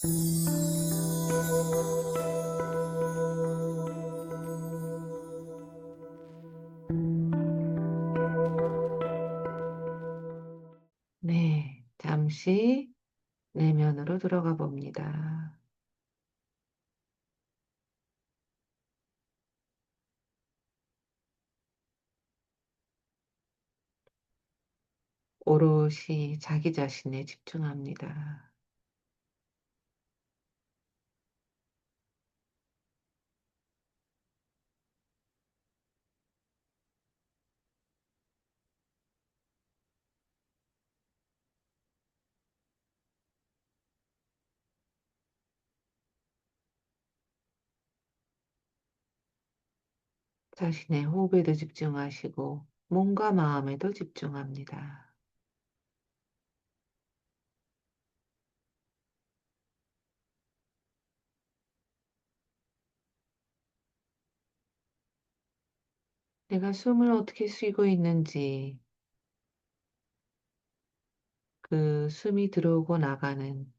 네, 잠시 내면으로 들어가 봅니다. 오롯이 자기 자신에 집중합니다. 자신의 호흡에도 집중하시고 몸과 마음에도 집중합니다. 내가 숨을 어떻게 쉬고 있는지, 그 숨이 들어오고 나가는,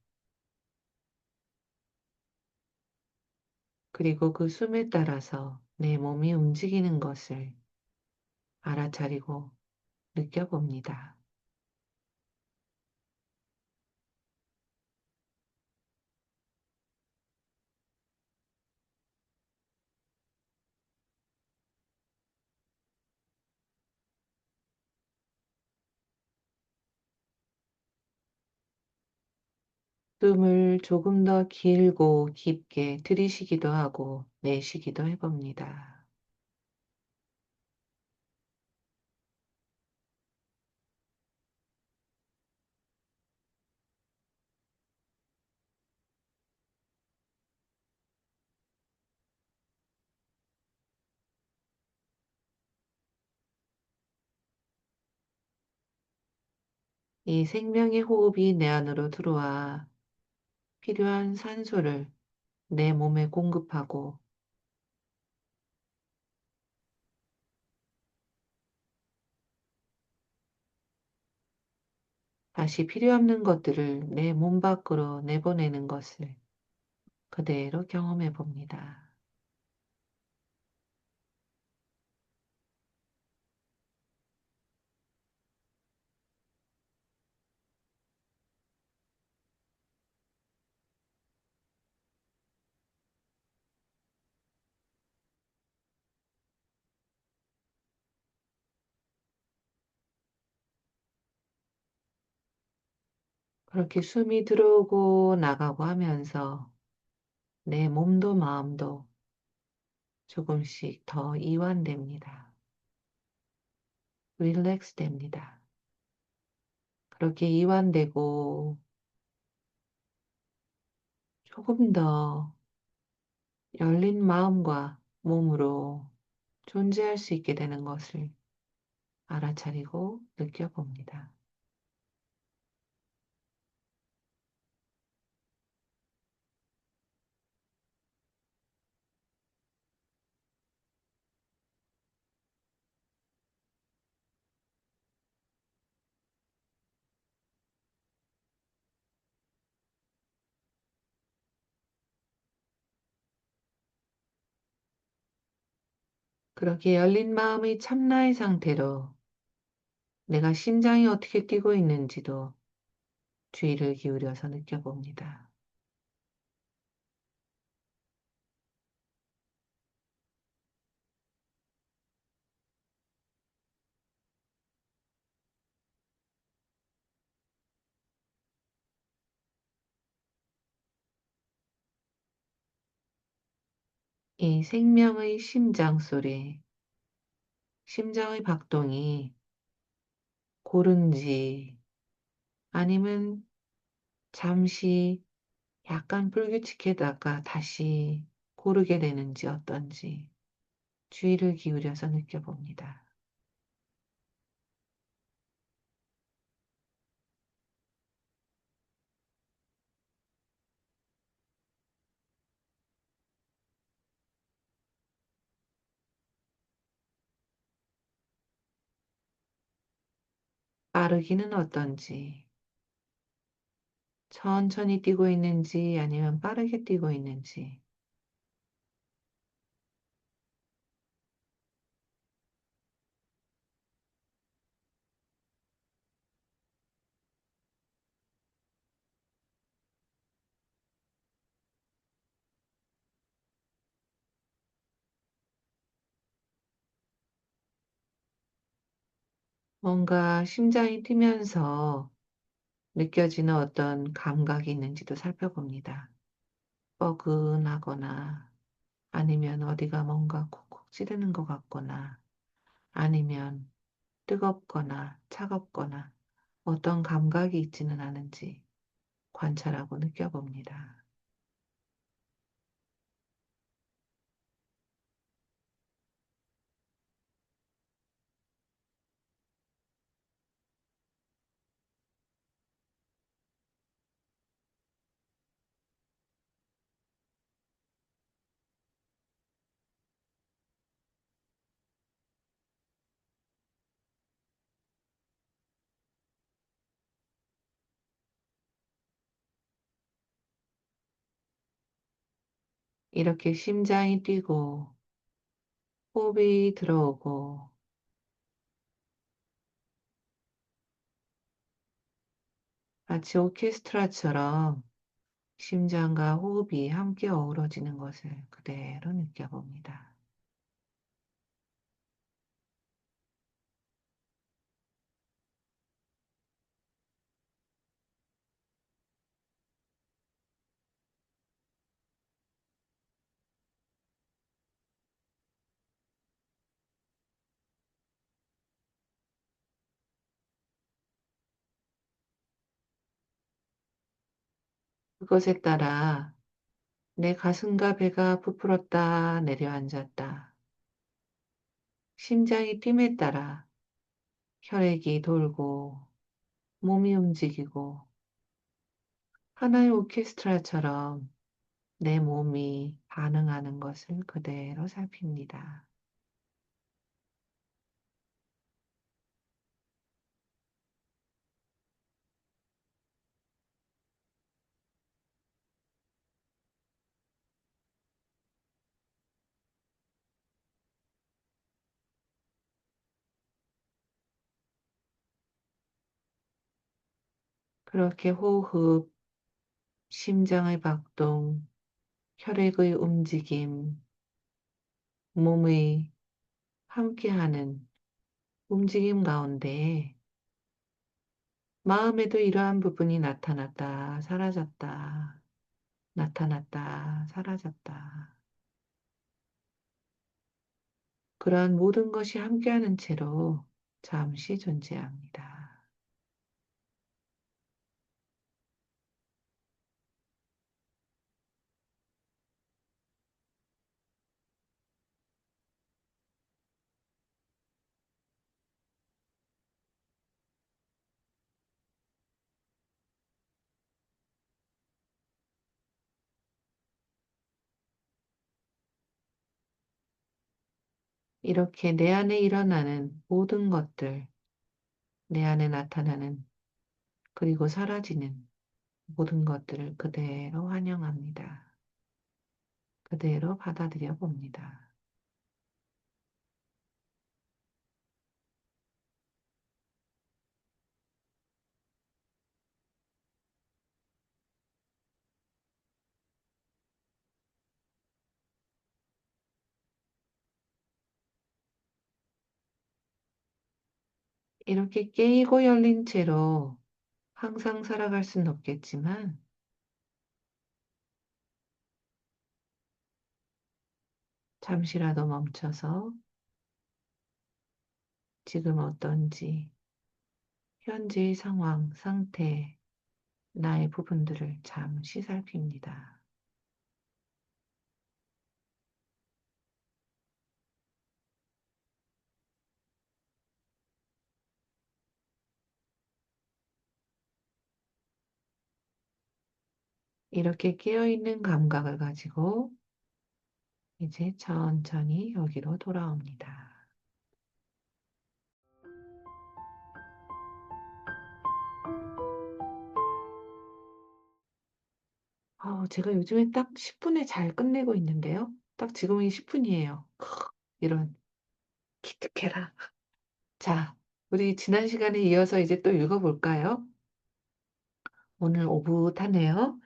그리고 그 숨에 따라서 내 몸이 움직이는 것을 알아차리고 느껴봅니다. 숨을 조금 더 길고 깊게 들이쉬기도 하고 내쉬기도 해봅니다. 이 생명의 호흡이 내 안으로 들어와 필요한 산소를 내 몸에 공급하고 다시 필요 없는 것들을 내 몸 밖으로 내보내는 것을 그대로 경험해 봅니다. 그렇게 숨이 들어오고 나가고 하면서 내 몸도 마음도 조금씩 더 이완됩니다. 릴렉스 됩니다. 그렇게 이완되고 조금 더 열린 마음과 몸으로 존재할 수 있게 되는 것을 알아차리고 느껴봅니다. 그렇게 열린 마음의 참나의 상태로 내가 심장이 어떻게 뛰고 있는지도 주의를 기울여서 느껴봅니다. 이 생명의 심장 소리, 심장의 박동이 고른지 아니면 잠시 약간 불규칙하다가 다시 고르게 되는지 어떤지 주의를 기울여서 느껴봅니다. 빠르기는 어떤지, 천천히 뛰고 있는지 아니면 빠르게 뛰고 있는지, 뭔가 심장이 뛰면서 느껴지는 어떤 감각이 있는지도 살펴봅니다. 뻐근하거나 아니면 어디가 뭔가 콕콕 찌르는 것 같거나 아니면 뜨겁거나 차갑거나 어떤 감각이 있지는 않은지 관찰하고 느껴봅니다. 이렇게 심장이 뛰고 호흡이 들어오고 마치 오케스트라처럼 심장과 호흡이 함께 어우러지는 것을 그대로 느껴봅니다. 그것에 따라 내 가슴과 배가 부풀었다 내려앉았다. 심장이 뜀에 따라 혈액이 돌고 몸이 움직이고 하나의 오케스트라처럼 내 몸이 반응하는 것을 그대로 살핍니다. 그렇게 호흡, 심장의 박동, 혈액의 움직임, 몸의 함께하는 움직임 가운데 마음에도 이러한 부분이 나타났다, 사라졌다, 나타났다, 사라졌다. 그러한 모든 것이 함께하는 채로 잠시 존재합니다. 이렇게 내 안에 일어나는 모든 것들, 내 안에 나타나는 그리고 사라지는 모든 것들을 그대로 환영합니다. 그대로 받아들여 봅니다. 이렇게 깨이고 열린 채로 항상 살아갈 수는 없겠지만 잠시라도 멈춰서 지금 어떤지 현재의 상황, 상태, 나의 부분들을 잠시 살핍니다. 이렇게 깨어있는 감각을 가지고 이제 천천히 여기로 돌아옵니다. 제가 요즘에 딱 10분에 잘 끝내고 있는데요. 딱 지금이 10분이에요. 이런 기특해라. 자, 우리 지난 시간에 이어서 이제 또 읽어볼까요? 오늘 오붓하네요.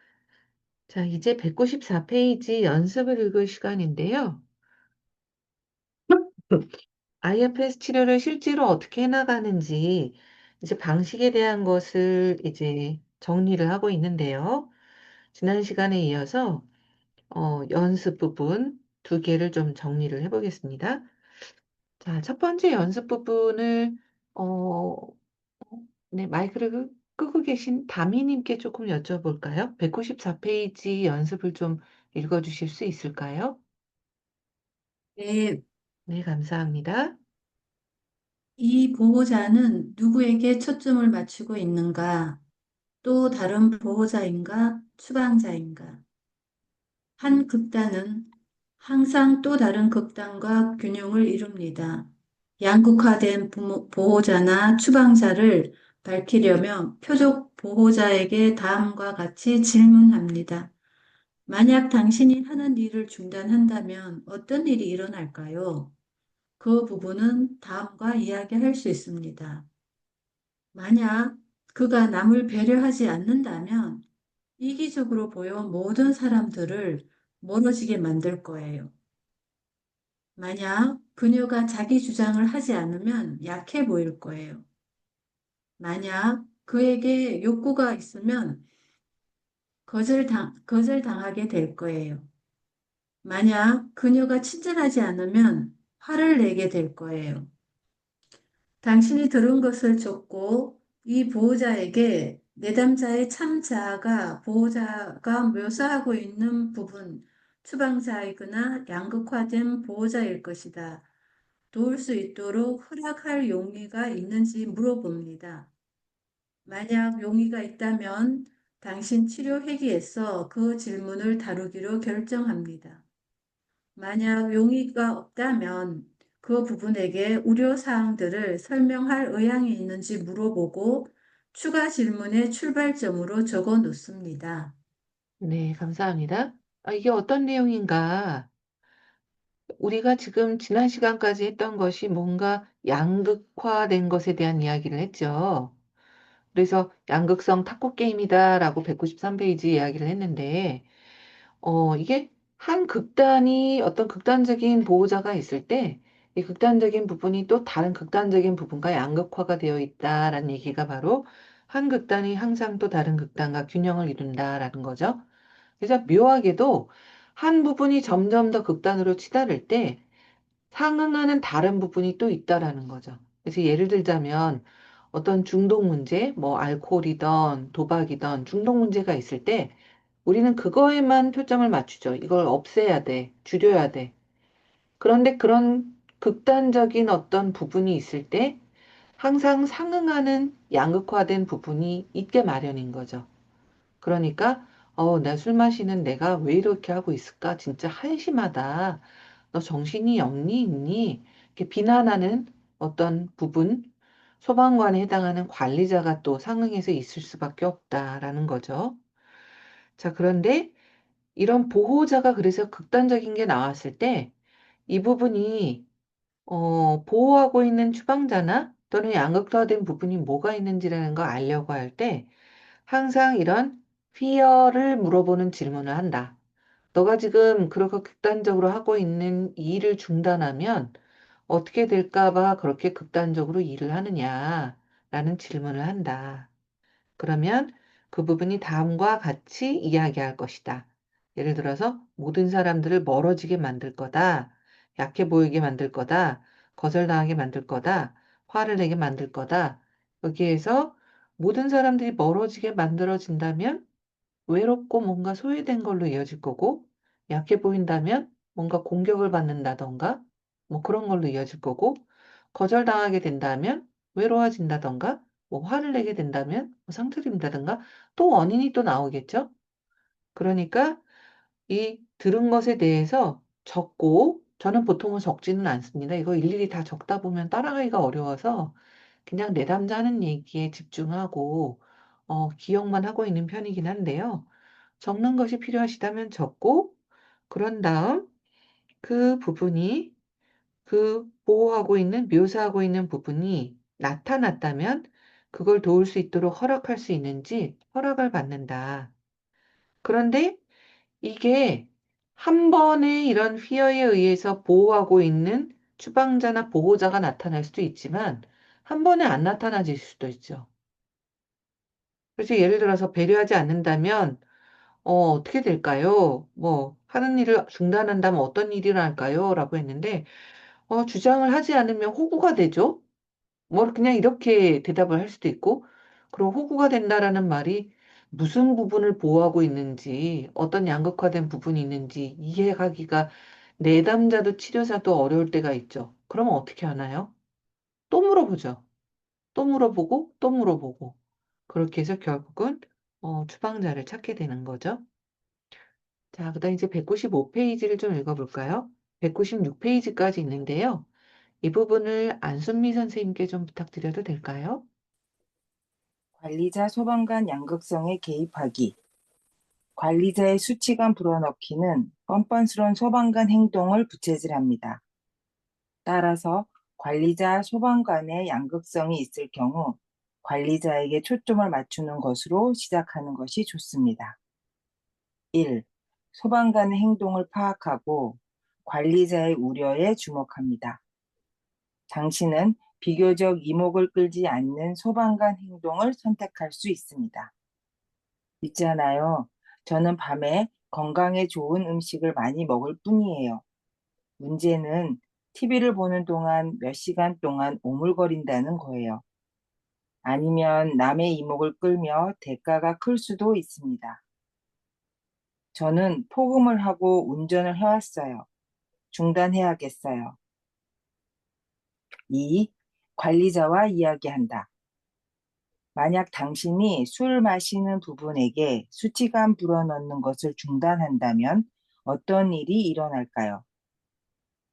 자, 이제 194페이지 연습을 읽을 시간인데요. IFS 치료를 실제로 어떻게 해나가는지 이제 방식에 대한 것을 이제 정리를 하고 있는데요. 지난 시간에 이어서 연습 부분 두 개를 좀 정리를 해보겠습니다. 자, 첫 번째 연습 부분을 어, 네, 마이크를 끄고 계신 다미님께 조금 여쭤볼까요? 194페이지 연습을 좀 읽어주실 수 있을까요? 네, 네, 감사합니다. 이 보호자는 누구에게 초점을 맞추고 있는가? 또 다른 보호자인가? 추방자인가? 한 극단은 항상 또 다른 극단과 균형을 이룹니다. 양극화된 보호자나 추방자를 밝히려면 표적 보호자에게 다음과 같이 질문합니다. 만약 당신이 하는 일을 중단한다면 어떤 일이 일어날까요? 그 부분은 다음과 이야기할 수 있습니다. 만약 그가 남을 배려하지 않는다면 이기적으로 보여 모든 사람들을 멀어지게 만들 거예요. 만약 그녀가 자기 주장을 하지 않으면 약해 보일 거예요. 만약 그에게 욕구가 있으면 거절당하게 될 거예요. 만약 그녀가 친절하지 않으면 화를 내게 될 거예요. 당신이 들은 것을 적고 이 보호자에게 내담자의 참 자아가 보호자가 묘사하고 있는 부분, 추방자이거나 양극화된 보호자일 것이다. 도울 수 있도록 허락할 용의가 있는지 물어봅니다. 만약 용의가 있다면 당신 치료 회기에서 그 질문을 다루기로 결정합니다. 만약 용의가 없다면 그 부분에게 우려 사항들을 설명할 의향이 있는지 물어보고 추가 질문의 출발점으로 적어 놓습니다. 네, 감사합니다. 이게 어떤 내용인가? 우리가 지금 지난 시간까지 했던 것이 뭔가 양극화된 것에 대한 이야기를 했죠. 그래서 양극성 탁구 게임이다라고 193페이지 이야기를 했는데, 이게 한 극단이 어떤 극단적인 보호자가 있을 때, 이 극단적인 부분이 또 다른 극단적인 부분과 양극화가 되어 있다라는 얘기가 바로 한 극단이 항상 또 다른 극단과 균형을 이룬다라는 거죠. 그래서 묘하게도 한 부분이 점점 더 극단으로 치달을 때 상응하는 다른 부분이 또 있다라는 거죠. 그래서 예를 들자면 어떤 중독 문제, 뭐 알코올이든 도박이든 중독 문제가 있을 때 우리는 그거에만 초점을 맞추죠. 이걸 없애야 돼, 줄여야 돼. 그런데 그런 극단적인 어떤 부분이 있을 때 항상 상응하는 양극화된 부분이 있게 마련인 거죠. 그러니까, 나 술 마시는 내가 왜 이렇게 하고 있을까? 진짜 한심하다. 너 정신이 없니? 있니? 이렇게 비난하는 어떤 부분, 소방관에 해당하는 관리자가 또 상응해서 있을 수밖에 없다라는 거죠. 자, 그런데 이런 보호자가 그래서 극단적인 게 나왔을 때 이 부분이 보호하고 있는 추방자나 또는 양극화된 부분이 뭐가 있는지라는 걸 알려고 할 때 항상 이런 fear를 물어보는 질문을 한다. 너가 지금 그렇게 극단적으로 하고 있는 이 일을 중단하면 어떻게 될까 봐 그렇게 극단적으로 일을 하느냐? 라는 질문을 한다. 그러면 그 부분이 다음과 같이 이야기할 것이다. 예를 들어서 모든 사람들을 멀어지게 만들 거다. 약해 보이게 만들 거다. 거절당하게 만들 거다. 화를 내게 만들 거다. 여기에서 모든 사람들이 멀어지게 만들어진다면 외롭고 뭔가 소외된 걸로 이어질 거고, 약해 보인다면 뭔가 공격을 받는다던가, 뭐 그런 걸로 이어질 거고, 거절당하게 된다면 외로워진다던가, 뭐 화를 내게 된다면 뭐 상처를 입는다던가, 또 원인이 또 나오겠죠? 그러니까 이 들은 것에 대해서 적고, 저는 보통은 적지는 않습니다. 이거 일일이 다 적다 보면 따라가기가 어려워서 그냥 내담자 하는 얘기에 집중하고, 기억만 하고 있는 편이긴 한데요. 적는 것이 필요하시다면 적고, 그런 다음 그 부분이 그 보호하고 있는, 묘사하고 있는 부분이 나타났다면 그걸 도울 수 있도록 허락할 수 있는지 허락을 받는다. 그런데 이게 한 번의 이런 피해에 의해서 보호하고 있는 추방자나 보호자가 나타날 수도 있지만 한 번에 안 나타나질 수도 있죠. 그래서 예를 들어서 배려하지 않는다면 어떻게 될까요? 뭐 하는 일을 중단한다면 어떤 일이 일어날까요? 라고 했는데 주장을 하지 않으면 호구가 되죠. 뭐 그냥 이렇게 대답을 할 수도 있고, 그리고 호구가 된다라는 말이 무슨 부분을 보호하고 있는지, 어떤 양극화된 부분이 있는지 이해하기가 내담자도 치료자도 어려울 때가 있죠. 그러면 어떻게 하나요? 또 물어보죠. 또 물어보고, 또 물어보고. 그렇게 해서 결국은 추방자를 찾게 되는 거죠. 자, 그다음 이제 195페이지를 좀 읽어볼까요? 196페이지까지 있는데요. 이 부분을 안순미 선생님께 좀 부탁드려도 될까요? 관리자 소방관 양극성에 개입하기. 관리자의 수치감 불어넣기는 뻔뻔스러운 소방관 행동을 부채질합니다. 따라서 관리자 소방관의 양극성이 있을 경우 관리자에게 초점을 맞추는 것으로 시작하는 것이 좋습니다. 1. 소방관의 행동을 파악하고 관리자의 우려에 주목합니다. 당신은 비교적 이목을 끌지 않는 소방관 행동을 선택할 수 있습니다. 있잖아요. 저는 밤에 건강에 좋은 음식을 많이 먹을 뿐이에요. 문제는 TV를 보는 동안 몇 시간 동안 오물거린다는 거예요. 아니면 남의 이목을 끌며 대가가 클 수도 있습니다. 저는 폭음을 하고 운전을 해왔어요. 중단해야겠어요. 2. 관리자와 이야기한다. 만약 당신이 술 마시는 부분에게 수치감 불어넣는 것을 중단한다면 어떤 일이 일어날까요?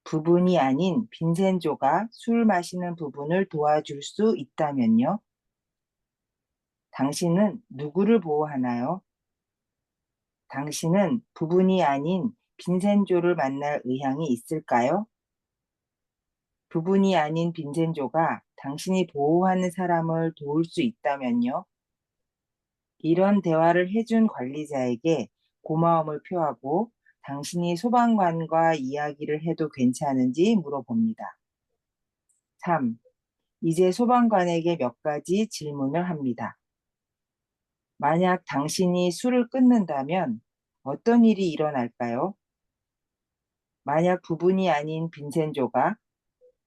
부분이 아닌 빈센조가 술 마시는 부분을 도와줄 수 있다면요? 당신은 누구를 보호하나요? 당신은 부분이 아닌 빈센조를 만날 의향이 있을까요? 부분이 아닌 빈센조가 당신이 보호하는 사람을 도울 수 있다면요? 이런 대화를 해준 관리자에게 고마움을 표하고 당신이 소방관과 이야기를 해도 괜찮은지 물어봅니다. 3. 이제 소방관에게 몇 가지 질문을 합니다. 만약 당신이 술을 끊는다면 어떤 일이 일어날까요? 만약 부분이 아닌 빈센조가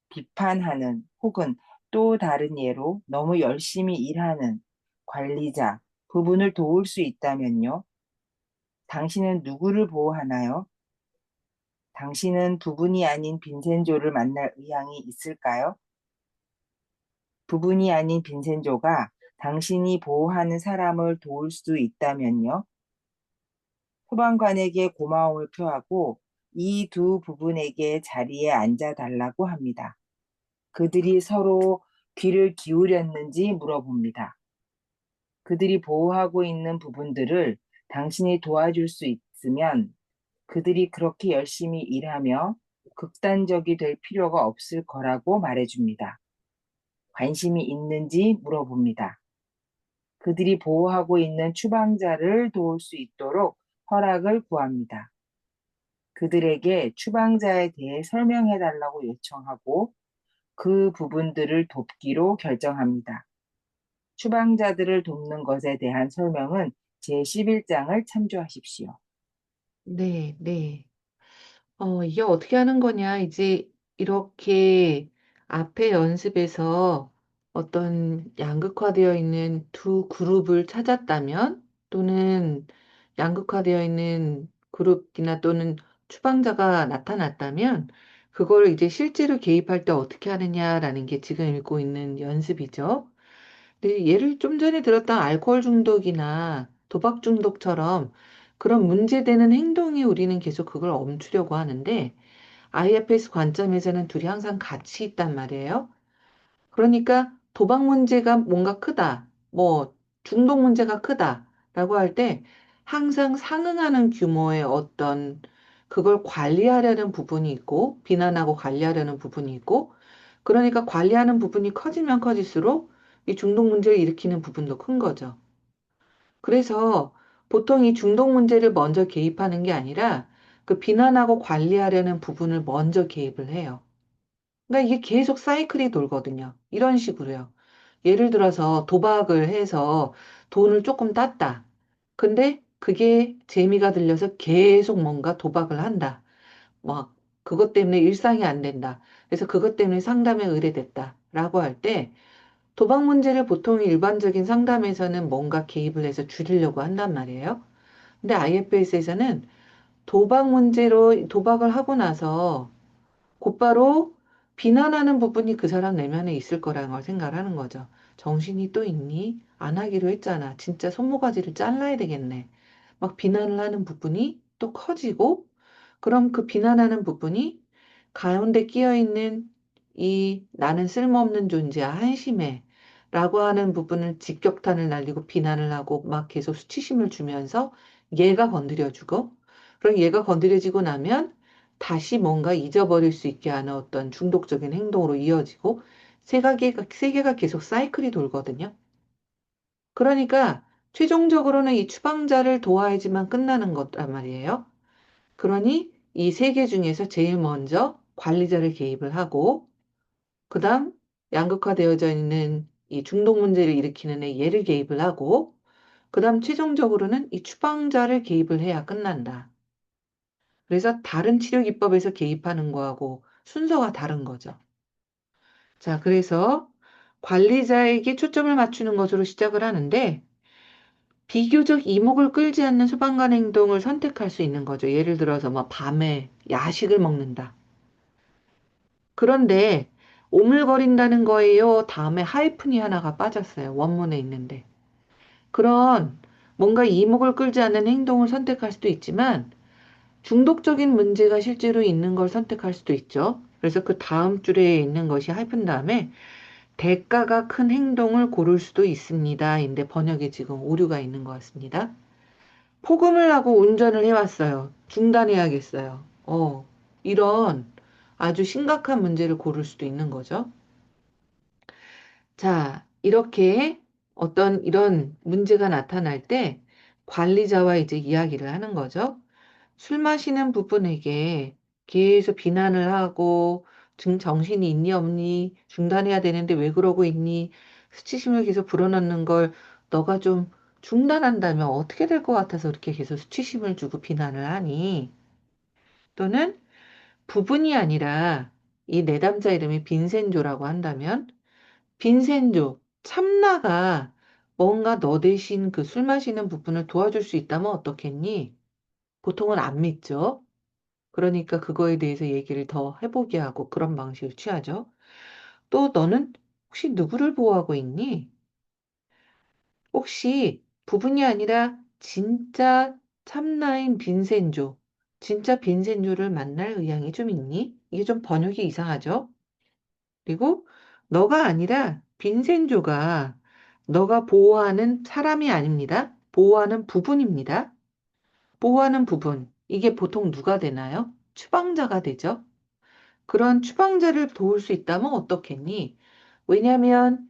비판하는 혹은 또 다른 예로 너무 열심히 일하는 관리자, 부분을 도울 수 있다면요? 당신은 누구를 보호하나요? 당신은 부분이 아닌 빈센조를 만날 의향이 있을까요? 부분이 아닌 빈센조가 당신이 보호하는 사람을 도울 수 있다면요? 소방관에게 고마움을 표하고 이 두 부분에게 자리에 앉아 달라고 합니다. 그들이 서로 귀를 기울였는지 물어봅니다. 그들이 보호하고 있는 부분들을 당신이 도와줄 수 있으면 그들이 그렇게 열심히 일하며 극단적이 될 필요가 없을 거라고 말해줍니다. 관심이 있는지 물어봅니다. 그들이 보호하고 있는 추방자를 도울 수 있도록 허락을 구합니다. 그들에게 추방자에 대해 설명해 달라고 요청하고 그 부분들을 돕기로 결정합니다. 추방자들을 돕는 것에 대한 설명은 제11장을 참조하십시오. 네, 네. 이게 어떻게 하는 거냐. 이제 이렇게 앞에 연습에서 어떤 양극화되어 있는 두 그룹을 찾았다면, 또는 양극화되어 있는 그룹이나 또는 추방자가 나타났다면, 그걸 이제 실제로 개입할 때 어떻게 하느냐라는 게 지금 읽고 있는 연습이죠. 네, 예를 좀 전에 들었던 알코올 중독이나 도박 중독처럼 그런 문제되는 행동이 우리는 계속 그걸 멈추려고 하는데, IFS 관점에서는 둘이 항상 같이 있단 말이에요. 그러니까 도박 문제가 뭔가 크다, 뭐 중독 문제가 크다라고 할 때 항상 상응하는 규모의 어떤 그걸 관리하려는 부분이 있고, 비난하고 관리하려는 부분이 있고, 그러니까 관리하는 부분이 커지면 커질수록 이 중독 문제를 일으키는 부분도 큰 거죠. 그래서 보통 이 중독 문제를 먼저 개입하는 게 아니라 그 비난하고 관리하려는 부분을 먼저 개입을 해요. 그러니까 이게 계속 사이클이 돌거든요. 이런 식으로요. 예를 들어서 도박을 해서 돈을 조금 땄다. 근데 그게 재미가 들려서 계속 뭔가 도박을 한다. 막 그것 때문에 일상이 안 된다. 그래서 그것 때문에 상담에 의뢰됐다. 라고 할 때 도박 문제를 보통 일반적인 상담에서는 뭔가 개입을 해서 줄이려고 한단 말이에요. 근데 IFS에서는 도박 문제로 도박을 하고 나서 곧바로 비난하는 부분이 그 사람 내면에 있을 거라는 걸 생각을 하는 거죠. 정신이 또 있니? 안 하기로 했잖아. 진짜 손모가지를 잘라야 되겠네. 막 비난을 하는 부분이 또 커지고, 그럼 그 비난하는 부분이 가운데 끼어 있는 이 나는 쓸모없는 존재야, 한심해. 라고 하는 부분을 직격탄을 날리고 비난을 하고 막 계속 수치심을 주면서 얘가 건드려주고, 그럼 얘가 건드려지고 나면 다시 뭔가 잊어버릴 수 있게 하는 어떤 중독적인 행동으로 이어지고 세계가 계속 사이클이 돌거든요. 그러니까 최종적으로는 이 추방자를 도와야지만 끝나는 거란 말이에요. 그러니 이 세 개 중에서 제일 먼저 관리자를 개입을 하고 그다음 양극화되어져 있는 이 중독 문제를 일으키는 얘를 개입을 하고 그다음 최종적으로는 이 추방자를 개입을 해야 끝난다. 그래서 다른 치료 기법에서 개입하는 거하고 순서가 다른 거죠. 자, 그래서 관리자에게 초점을 맞추는 것으로 시작을 하는데 비교적 이목을 끌지 않는 소방관 행동을 선택할 수 있는 거죠. 예를 들어서 뭐 밤에 야식을 먹는다. 그런데 오물거린다는 거예요. 다음에 하이픈이 하나가 빠졌어요. 원문에 있는데. 그런 뭔가 이목을 끌지 않는 행동을 선택할 수도 있지만 중독적인 문제가 실제로 있는 걸 선택할 수도 있죠. 그래서 그 다음 줄에 있는 것이 하이픈 다음에 대가가 큰 행동을 고를 수도 있습니다. 인데 번역에 지금 오류가 있는 것 같습니다. 폭음을 하고 운전을 해왔어요. 중단해야겠어요. 이런 아주 심각한 문제를 고를 수도 있는 거죠. 자, 이렇게 어떤 이런 문제가 나타날 때 관리자와 이제 이야기를 하는 거죠. 술 마시는 부분에게 계속 비난을 하고 정신이 있니 없니 중단해야 되는데 왜 그러고 있니 수치심을 계속 불어넣는 걸 너가 좀 중단한다면 어떻게 될 것 같아서 그렇게 계속 수치심을 주고 비난을 하니 또는 부분이 아니라 이 내담자 이름이 빈센조라고 한다면 빈센조 참나가 뭔가 너 대신 그 술 마시는 부분을 도와줄 수 있다면 어떻겠니? 보통은 안 믿죠. 그러니까 그거에 대해서 얘기를 더 해보게 하고 그런 방식을 취하죠. 또 너는 혹시 누구를 보호하고 있니? 혹시 부분이 아니라 진짜 참나인 빈센조, 진짜 빈센조를 만날 의향이 좀 있니? 이게 좀 번역이 이상하죠? 그리고 너가 아니라 빈센조가 너가 보호하는 사람이 아닙니다. 보호하는 부분입니다. 보호하는 부분. 이게 보통 누가 되나요? 추방자가 되죠. 그런 추방자를 도울 수 있다면 어떻겠니? 왜냐하면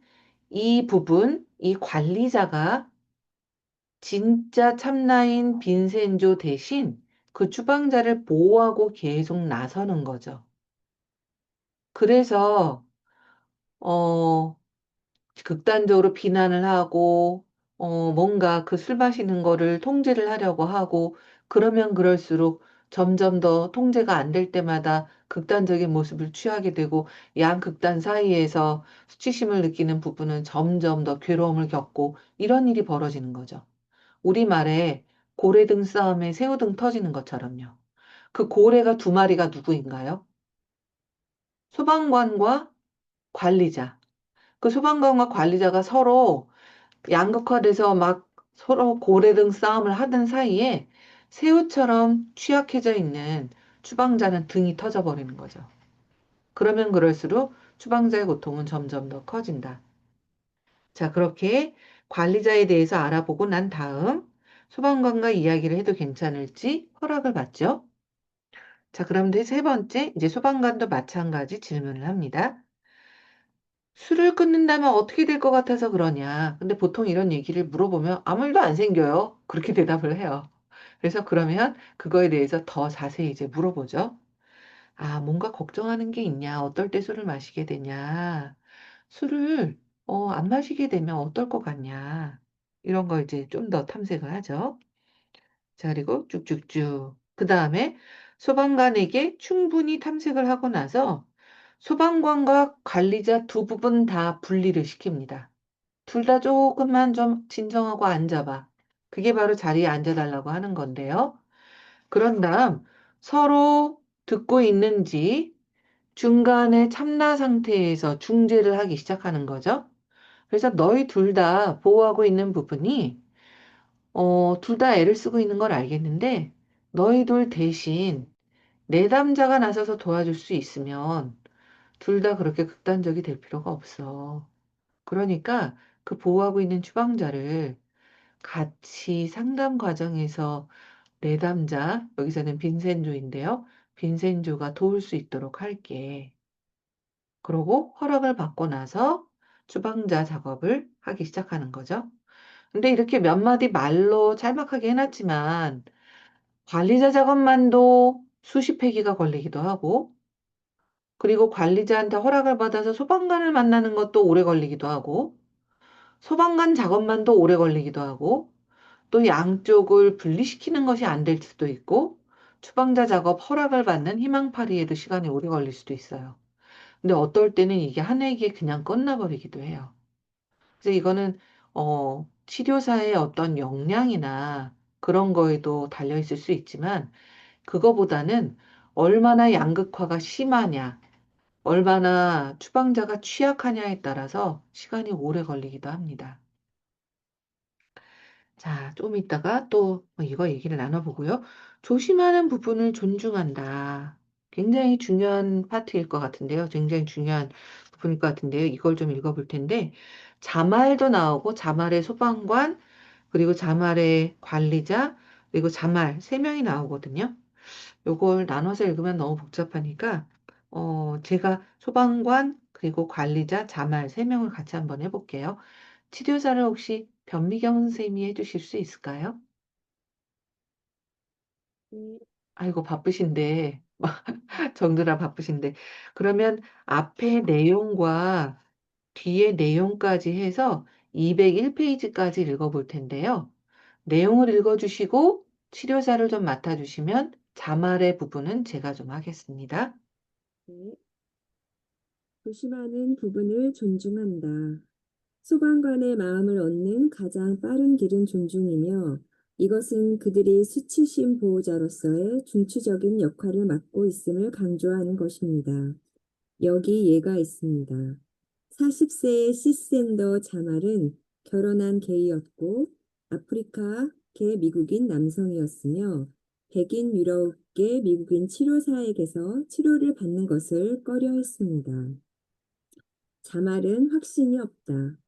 이 부분, 이 관리자가 진짜 참나인 빈센조 대신 그 추방자를 보호하고 계속 나서는 거죠. 그래서 어, 극단적으로 비난을 하고 뭔가 그 술 마시는 거를 통제를 하려고 하고 그러면 그럴수록 점점 더 통제가 안 될 때마다 극단적인 모습을 취하게 되고 양극단 사이에서 수치심을 느끼는 부분은 점점 더 괴로움을 겪고 이런 일이 벌어지는 거죠. 우리말에 고래등 싸움에 새우등 터지는 것처럼요. 그 고래가 두 마리가 누구인가요? 소방관과 관리자. 그 소방관과 관리자가 서로 양극화돼서 막 서로 고래등 싸움을 하던 사이에 새우처럼 취약해져 있는 추방자는 등이 터져버리는 거죠. 그러면 그럴수록 추방자의 고통은 점점 더 커진다. 자, 그렇게 관리자에 대해서 알아보고 난 다음 소방관과 이야기를 해도 괜찮을지 허락을 받죠. 자, 그럼 세 번째, 이제 소방관도 마찬가지 질문을 합니다. 술을 끊는다면 어떻게 될 것 같아서 그러냐. 근데 보통 이런 얘기를 물어보면 아무 일도 안 생겨요. 그렇게 대답을 해요. 그래서 그러면 그거에 대해서 더 자세히 이제 물어보죠. 아, 뭔가 걱정하는 게 있냐? 어떨 때 술을 마시게 되냐? 술을 안 마시게 되면 어떨 것 같냐? 이런 거 이제 좀 더 탐색을 하죠. 자, 그리고 쭉쭉쭉. 그 다음에 소방관에게 충분히 탐색을 하고 나서 소방관과 관리자 두 부분 다 분리를 시킵니다. 둘 다 조금만 좀 진정하고 앉아봐. 그게 바로 자리에 앉아달라고 하는 건데요. 그런 다음 서로 듣고 있는지 중간에 참나 상태에서 중재를 하기 시작하는 거죠. 그래서 너희 둘 다 보호하고 있는 부분이 둘 다 애를 쓰고 있는 걸 알겠는데 너희들 대신 내담자가 나서서 도와줄 수 있으면 둘 다 그렇게 극단적이 될 필요가 없어. 그러니까 그 보호하고 있는 추방자를 같이 상담 과정에서 내담자, 여기서는 빈센조인데요. 빈센조가 도울 수 있도록 할게. 그러고 허락을 받고 나서 추방자 작업을 하기 시작하는 거죠. 근데 이렇게 몇 마디 말로 짤막하게 해놨지만 관리자 작업만도 수십 회기가 걸리기도 하고 그리고 관리자한테 허락을 받아서 소방관을 만나는 것도 오래 걸리기도 하고 소방관 작업만도 오래 걸리기도 하고 또 양쪽을 분리시키는 것이 안 될 수도 있고 추방자 작업 허락을 받는 희망파리에도 시간이 오래 걸릴 수도 있어요. 근데 어떨 때는 이게 한 회기에 그냥 끝나버리기도 해요. 그래서 이거는 치료사의 어떤 역량이나 그런 거에도 달려 있을 수 있지만 그거보다는 얼마나 양극화가 심하냐, 얼마나 추방자가 취약하냐에 따라서 시간이 오래 걸리기도 합니다. 자, 좀 이따가 또 이거 얘기를 나눠보고요. 조심하는 부분을 존중한다. 굉장히 중요한 파트일 것 같은데요. 굉장히 중요한 부분일 것 같은데요. 이걸 좀 읽어볼 텐데, 자말도 나오고, 자말의 소방관, 그리고 자말의 관리자, 그리고 자말 세 명이 나오거든요. 요걸 나눠서 읽으면 너무 복잡하니까, 제가 소방관, 그리고 관리자, 자말 세 명을 같이 한번 해볼게요. 치료사를 혹시 변미경 선생님이 해주실 수 있을까요? 아이고, 바쁘신데, 정들아 바쁘신데. 그러면 앞에 내용과 뒤에 내용까지 해서 201페이지까지 읽어볼 텐데요. 내용을 읽어주시고 치료사를 좀 맡아주시면 자말의 부분은 제가 좀 하겠습니다. 네, 조심하는 부분을 존중한다. 소방관의 마음을 얻는 가장 빠른 길은 존중이며 이것은 그들이 수치심 보호자로서의 중추적인 역할을 맡고 있음을 강조하는 것입니다. 여기 예가 있습니다. 40세의 시센더 자말은 결혼한 게이였고 아프리카계 미국인 남성이었으며 백인 유럽계 미국인 치료사에게서 치료를 받는 것을 꺼려했습니다. 자말은 확신이 없다.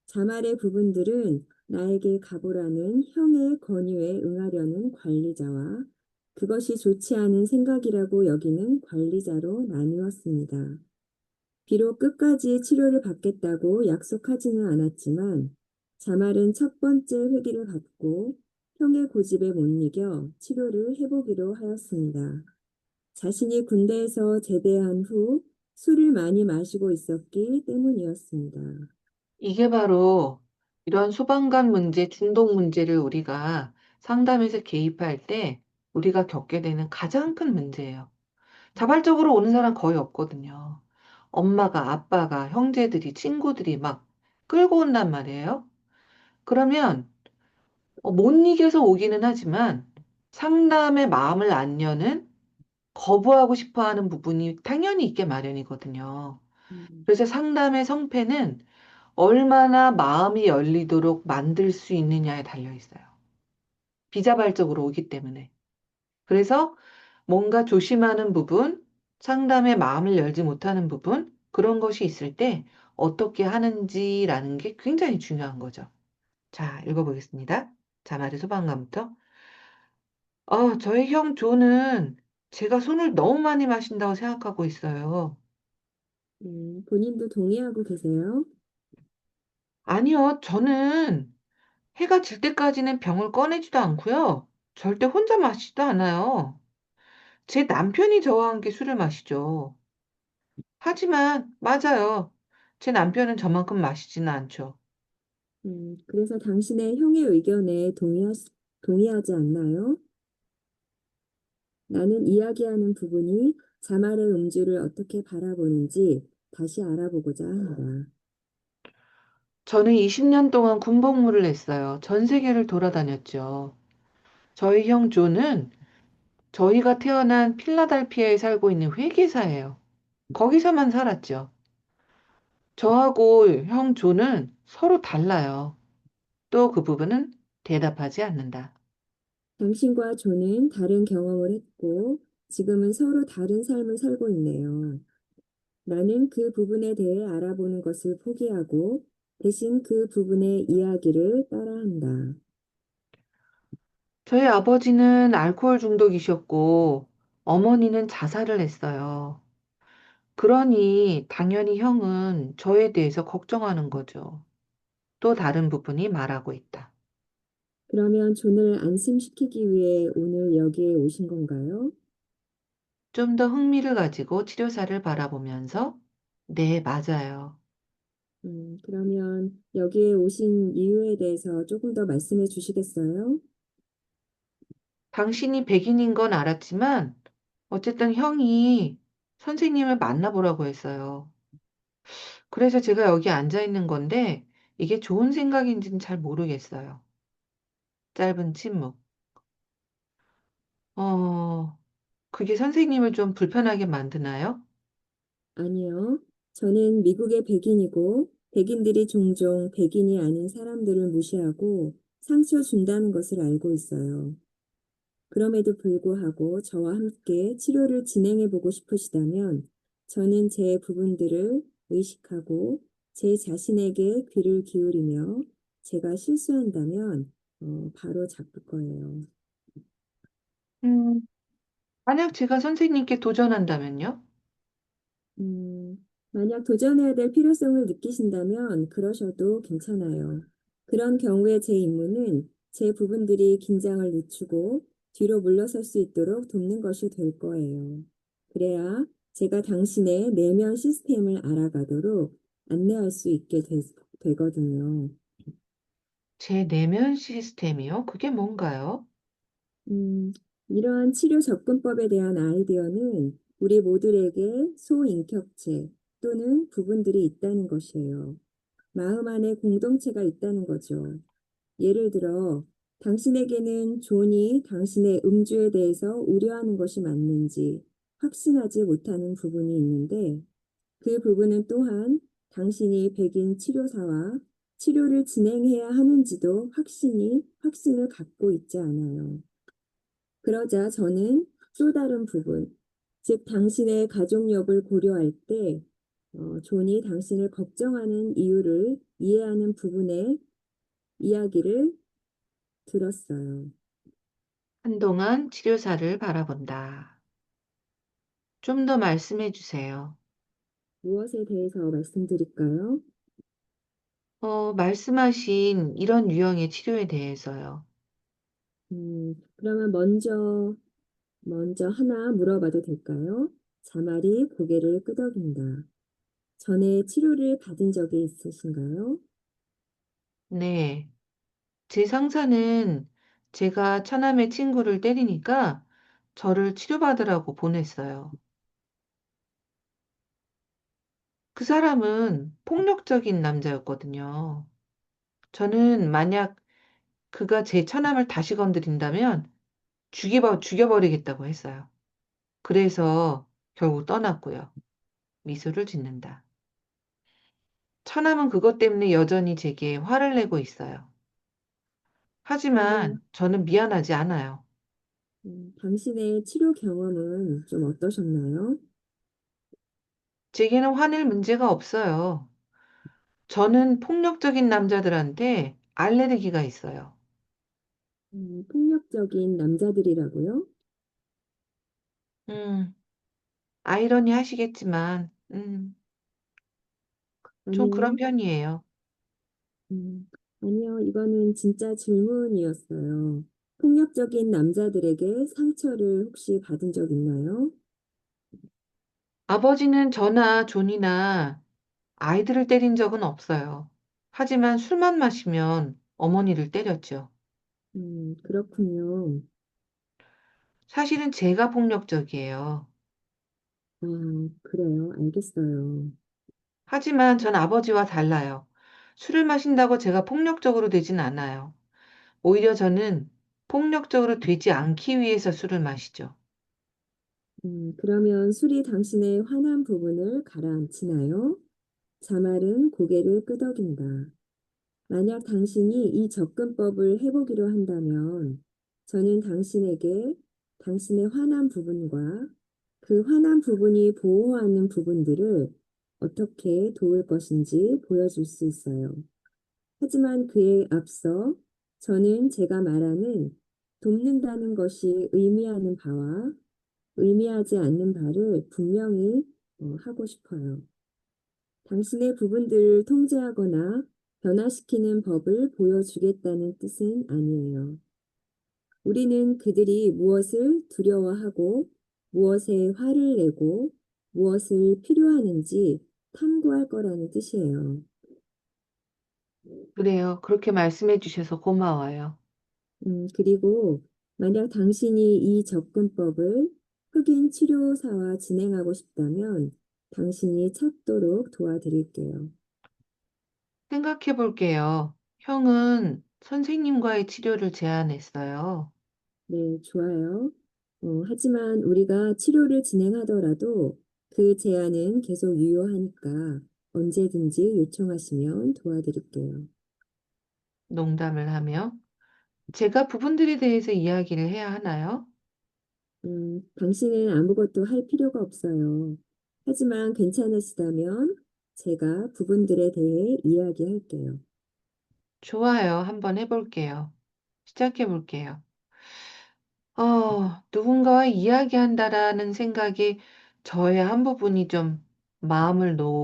자말의 부분들은 나에게 가보라는 형의 권유에 응하려는 관리자와 그것이 좋지 않은 생각이라고 여기는 관리자로 나누었습니다. 비록 끝까지 치료를 받겠다고 약속하지는 않았지만 자말은 첫 번째 회기를 받고 형의 고집에 못 이겨 치료를 해보기로 하였습니다. 자신이 군대에서 제대한 후 술을 많이 마시고 있었기 때문이었습니다. 이게 바로 이런 소방관 문제, 중독 문제를 우리가 상담에서 개입할 때 우리가 겪게 되는 가장 큰 문제예요. 자발적으로 오는 사람 거의 없거든요. 엄마가, 아빠가, 형제들이, 친구들이 막 끌고 온단 말이에요. 그러면 못 이겨서 오기는 하지만 상담의 마음을 안 여는 거부하고 싶어 하는 부분이 당연히 있게 마련이거든요. 그래서 상담의 성패는 얼마나 마음이 열리도록 만들 수 있느냐에 달려 있어요. 비자발적으로 오기 때문에. 그래서 뭔가 조심하는 부분, 상담의 마음을 열지 못하는 부분, 그런 것이 있을 때 어떻게 하는지라는 게 굉장히 중요한 거죠. 자, 읽어보겠습니다. 자, 말이 소방관부터. 저희 형 조는 제가 술을 너무 많이 마신다고 생각하고 있어요. 본인도 동의하고 계세요? 아니요, 저는 해가 질 때까지는 병을 꺼내지도 않고요. 절대 혼자 마시지도 않아요. 제 남편이 저와 함께 술을 마시죠. 하지만, 맞아요. 제 남편은 저만큼 마시지는 않죠. 그래서 당신의 형의 의견에 동의하지 않나요? 나는 이야기하는 부분이 자말의 음주를 어떻게 바라보는지 다시 알아보고자 한다. 저는 20년 동안 군복무를 했어요. 전 세계를 돌아다녔죠. 저희 형 조는 저희가 태어난 필라델피아에 살고 있는 회계사예요. 거기서만 살았죠. 저하고 형 조는 서로 달라요. 또 그 부분은 대답하지 않는다. 당신과 조는 다른 경험을 했고 지금은 서로 다른 삶을 살고 있네요. 나는 그 부분에 대해 알아보는 것을 포기하고 대신 그 부분의 이야기를 따라한다. 저희 아버지는 알코올 중독이셨고 어머니는 자살을 했어요. 그러니 당연히 형은 저에 대해서 걱정하는 거죠. 또 다른 부분이 말하고 있다. 그러면 존을 안심시키기 위해 오늘 여기에 오신 건가요? 좀 더 흥미를 가지고 치료사를 바라보면서 네, 맞아요. 그러면 여기에 오신 이유에 대해서 조금 더 말씀해 주시겠어요? 당신이 백인인 건 알았지만 어쨌든 형이 선생님을 만나보라고 했어요. 그래서 제가 여기 앉아 있는 건데 이게 좋은 생각인지는 잘 모르겠어요. 짧은 침묵. 어, 그게 선생님을 좀 불편하게 만드나요? 아니요. 저는 미국의 백인이고 백인들이 종종 백인이 아닌 사람들을 무시하고 상처 준다는 것을 알고 있어요. 그럼에도 불구하고 저와 함께 치료를 진행해 보고 싶으시다면 저는 제 부분들을 의식하고 제 자신에게 귀를 기울이며 제가 실수한다면 바로 잡을 거예요. 음, 만약 제가 선생님께 도전한다면요? 음, 만약 도전해야 될 필요성을 느끼신다면 그러셔도 괜찮아요. 그런 경우에 제 임무는 제 부분들이 긴장을 늦추고 뒤로 물러설 수 있도록 돕는 것이 될 거예요. 그래야 제가 당신의 내면 시스템을 알아가도록 안내할 수 있게 되거든요. 제 내면 시스템이요? 그게 뭔가요? 음, 이러한 치료 접근법에 대한 아이디어는 우리 모두에게 소인격체 또는 부분들이 있다는 것이에요. 마음 안에 공동체가 있다는 거죠. 예를 들어, 당신에게는 존이 당신의 음주에 대해서 우려하는 것이 맞는지 확신하지 못하는 부분이 있는데, 그 부분은 또한 당신이 백인 치료사와 치료를 진행해야 하는지도 확신을 갖고 있지 않아요. 그러자 저는 또 다른 부분, 즉 당신의 가족력을 고려할 때 존이 당신을 걱정하는 이유를 이해하는 부분의 이야기를 들었어요. 한동안 치료사를 바라본다. 좀 더 말씀해 주세요. 무엇에 대해서 말씀드릴까요? 말씀하신 이런 유형의 치료에 대해서요. 그러면 먼저 하나 물어봐도 될까요? 자말이 고개를 끄덕인다. 전에 치료를 받은 적이 있으신가요? 네. 제 상사는 제가 처남의 친구를 때리니까 저를 치료받으라고 보냈어요. 그 사람은 폭력적인 남자였거든요. 저는 만약 그가 제 처남을 다시 건드린다면 죽여버리겠다고 했어요. 그래서 결국 떠났고요. 미소를 짓는다. 처남은 그것 때문에 여전히 제게 화를 내고 있어요. 그러면 하지만 저는 미안하지 않아요. 당신의 치료 경험은 좀 어떠셨나요? 제게는 화낼 문제가 없어요. 저는 폭력적인 남자들한테 알레르기가 있어요. 폭력적인 남자들이라고요? 음, 아이러니 하시겠지만, 좀 그런 아니요. 편이에요. 아니요. 이거는 진짜 질문이었어요. 폭력적인 남자들에게 상처를 혹시 받은 적 있나요? 아버지는 저나 존이나 아이들을 때린 적은 없어요. 하지만 술만 마시면 어머니를 때렸죠. 그렇군요. 사실은 제가 폭력적이에요. 아, 그래요. 알겠어요. 하지만 전 아버지와 달라요. 술을 마신다고 제가 폭력적으로 되진 않아요. 오히려 저는 폭력적으로 되지 않기 위해서 술을 마시죠. 그러면 술이 당신의 화난 부분을 가라앉히나요? 자말은 고개를 끄덕인다. 만약 당신이 이 접근법을 해보기로 한다면, 저는 당신에게 당신의 화난 부분과 그 화난 부분이 보호하는 부분들을 어떻게 도울 것인지 보여줄 수 있어요. 하지만 그에 앞서 저는 제가 말하는 돕는다는 것이 의미하는 바와 의미하지 않는 바를 분명히 하고 싶어요. 당신의 부분들을 통제하거나 변화시키는 법을 보여주겠다는 뜻은 아니에요. 우리는 그들이 무엇을 두려워하고 무엇에 화를 내고 무엇을 필요하는지 탐구할 거라는 뜻이에요. 그래요. 그렇게 말씀해 주셔서 고마워요. 그리고 만약 당신이 이 접근법을 흑인 치료사와 진행하고 싶다면 당신이 찾도록 도와드릴게요. 생각해 볼게요. 형은 선생님과의 치료를 제안했어요. 네, 좋아요. 하지만 우리가 치료를 진행하더라도 그 제안은 계속 유효하니까 언제든지 요청하시면 도와드릴게요. 농담을 하며. 제가 부분들에 대해서 이야기를 해야 하나요? 당신은 아무것도 할 필요가 없어요. 하지만 괜찮으시다면 제가 부분들에 대해 이야기할게요. 좋아요. 한번 해볼게요. 시작해 볼게요. 누군가와 이야기한다라는 생각이 저의 한 부분이 좀 마음을 놓는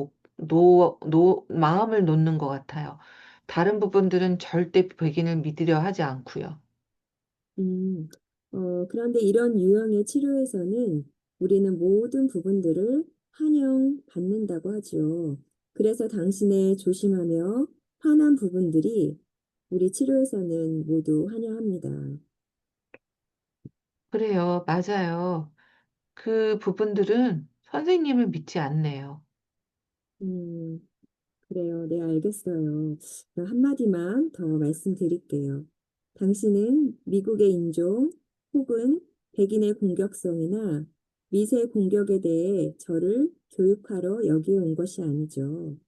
것 같아요. 다른 부분들은 절대 백인을 믿으려 하지 않고요. 음, 그런데 이런 유형의 치료에서는 우리는 모든 부분들을 환영받는다고 하죠. 그래서 당신의 조심하며 화난 부분들이 우리 치료에서는 모두 환영합니다. 그래요. 맞아요. 그 부분들은 선생님을 믿지 않네요. 음, 그래요. 네, 알겠어요. 그럼 한마디만 더 말씀드릴게요. 당신은 미국의 인종 혹은 백인의 공격성이나 미세 공격에 대해 저를 교육하러 여기에 온 것이 아니죠.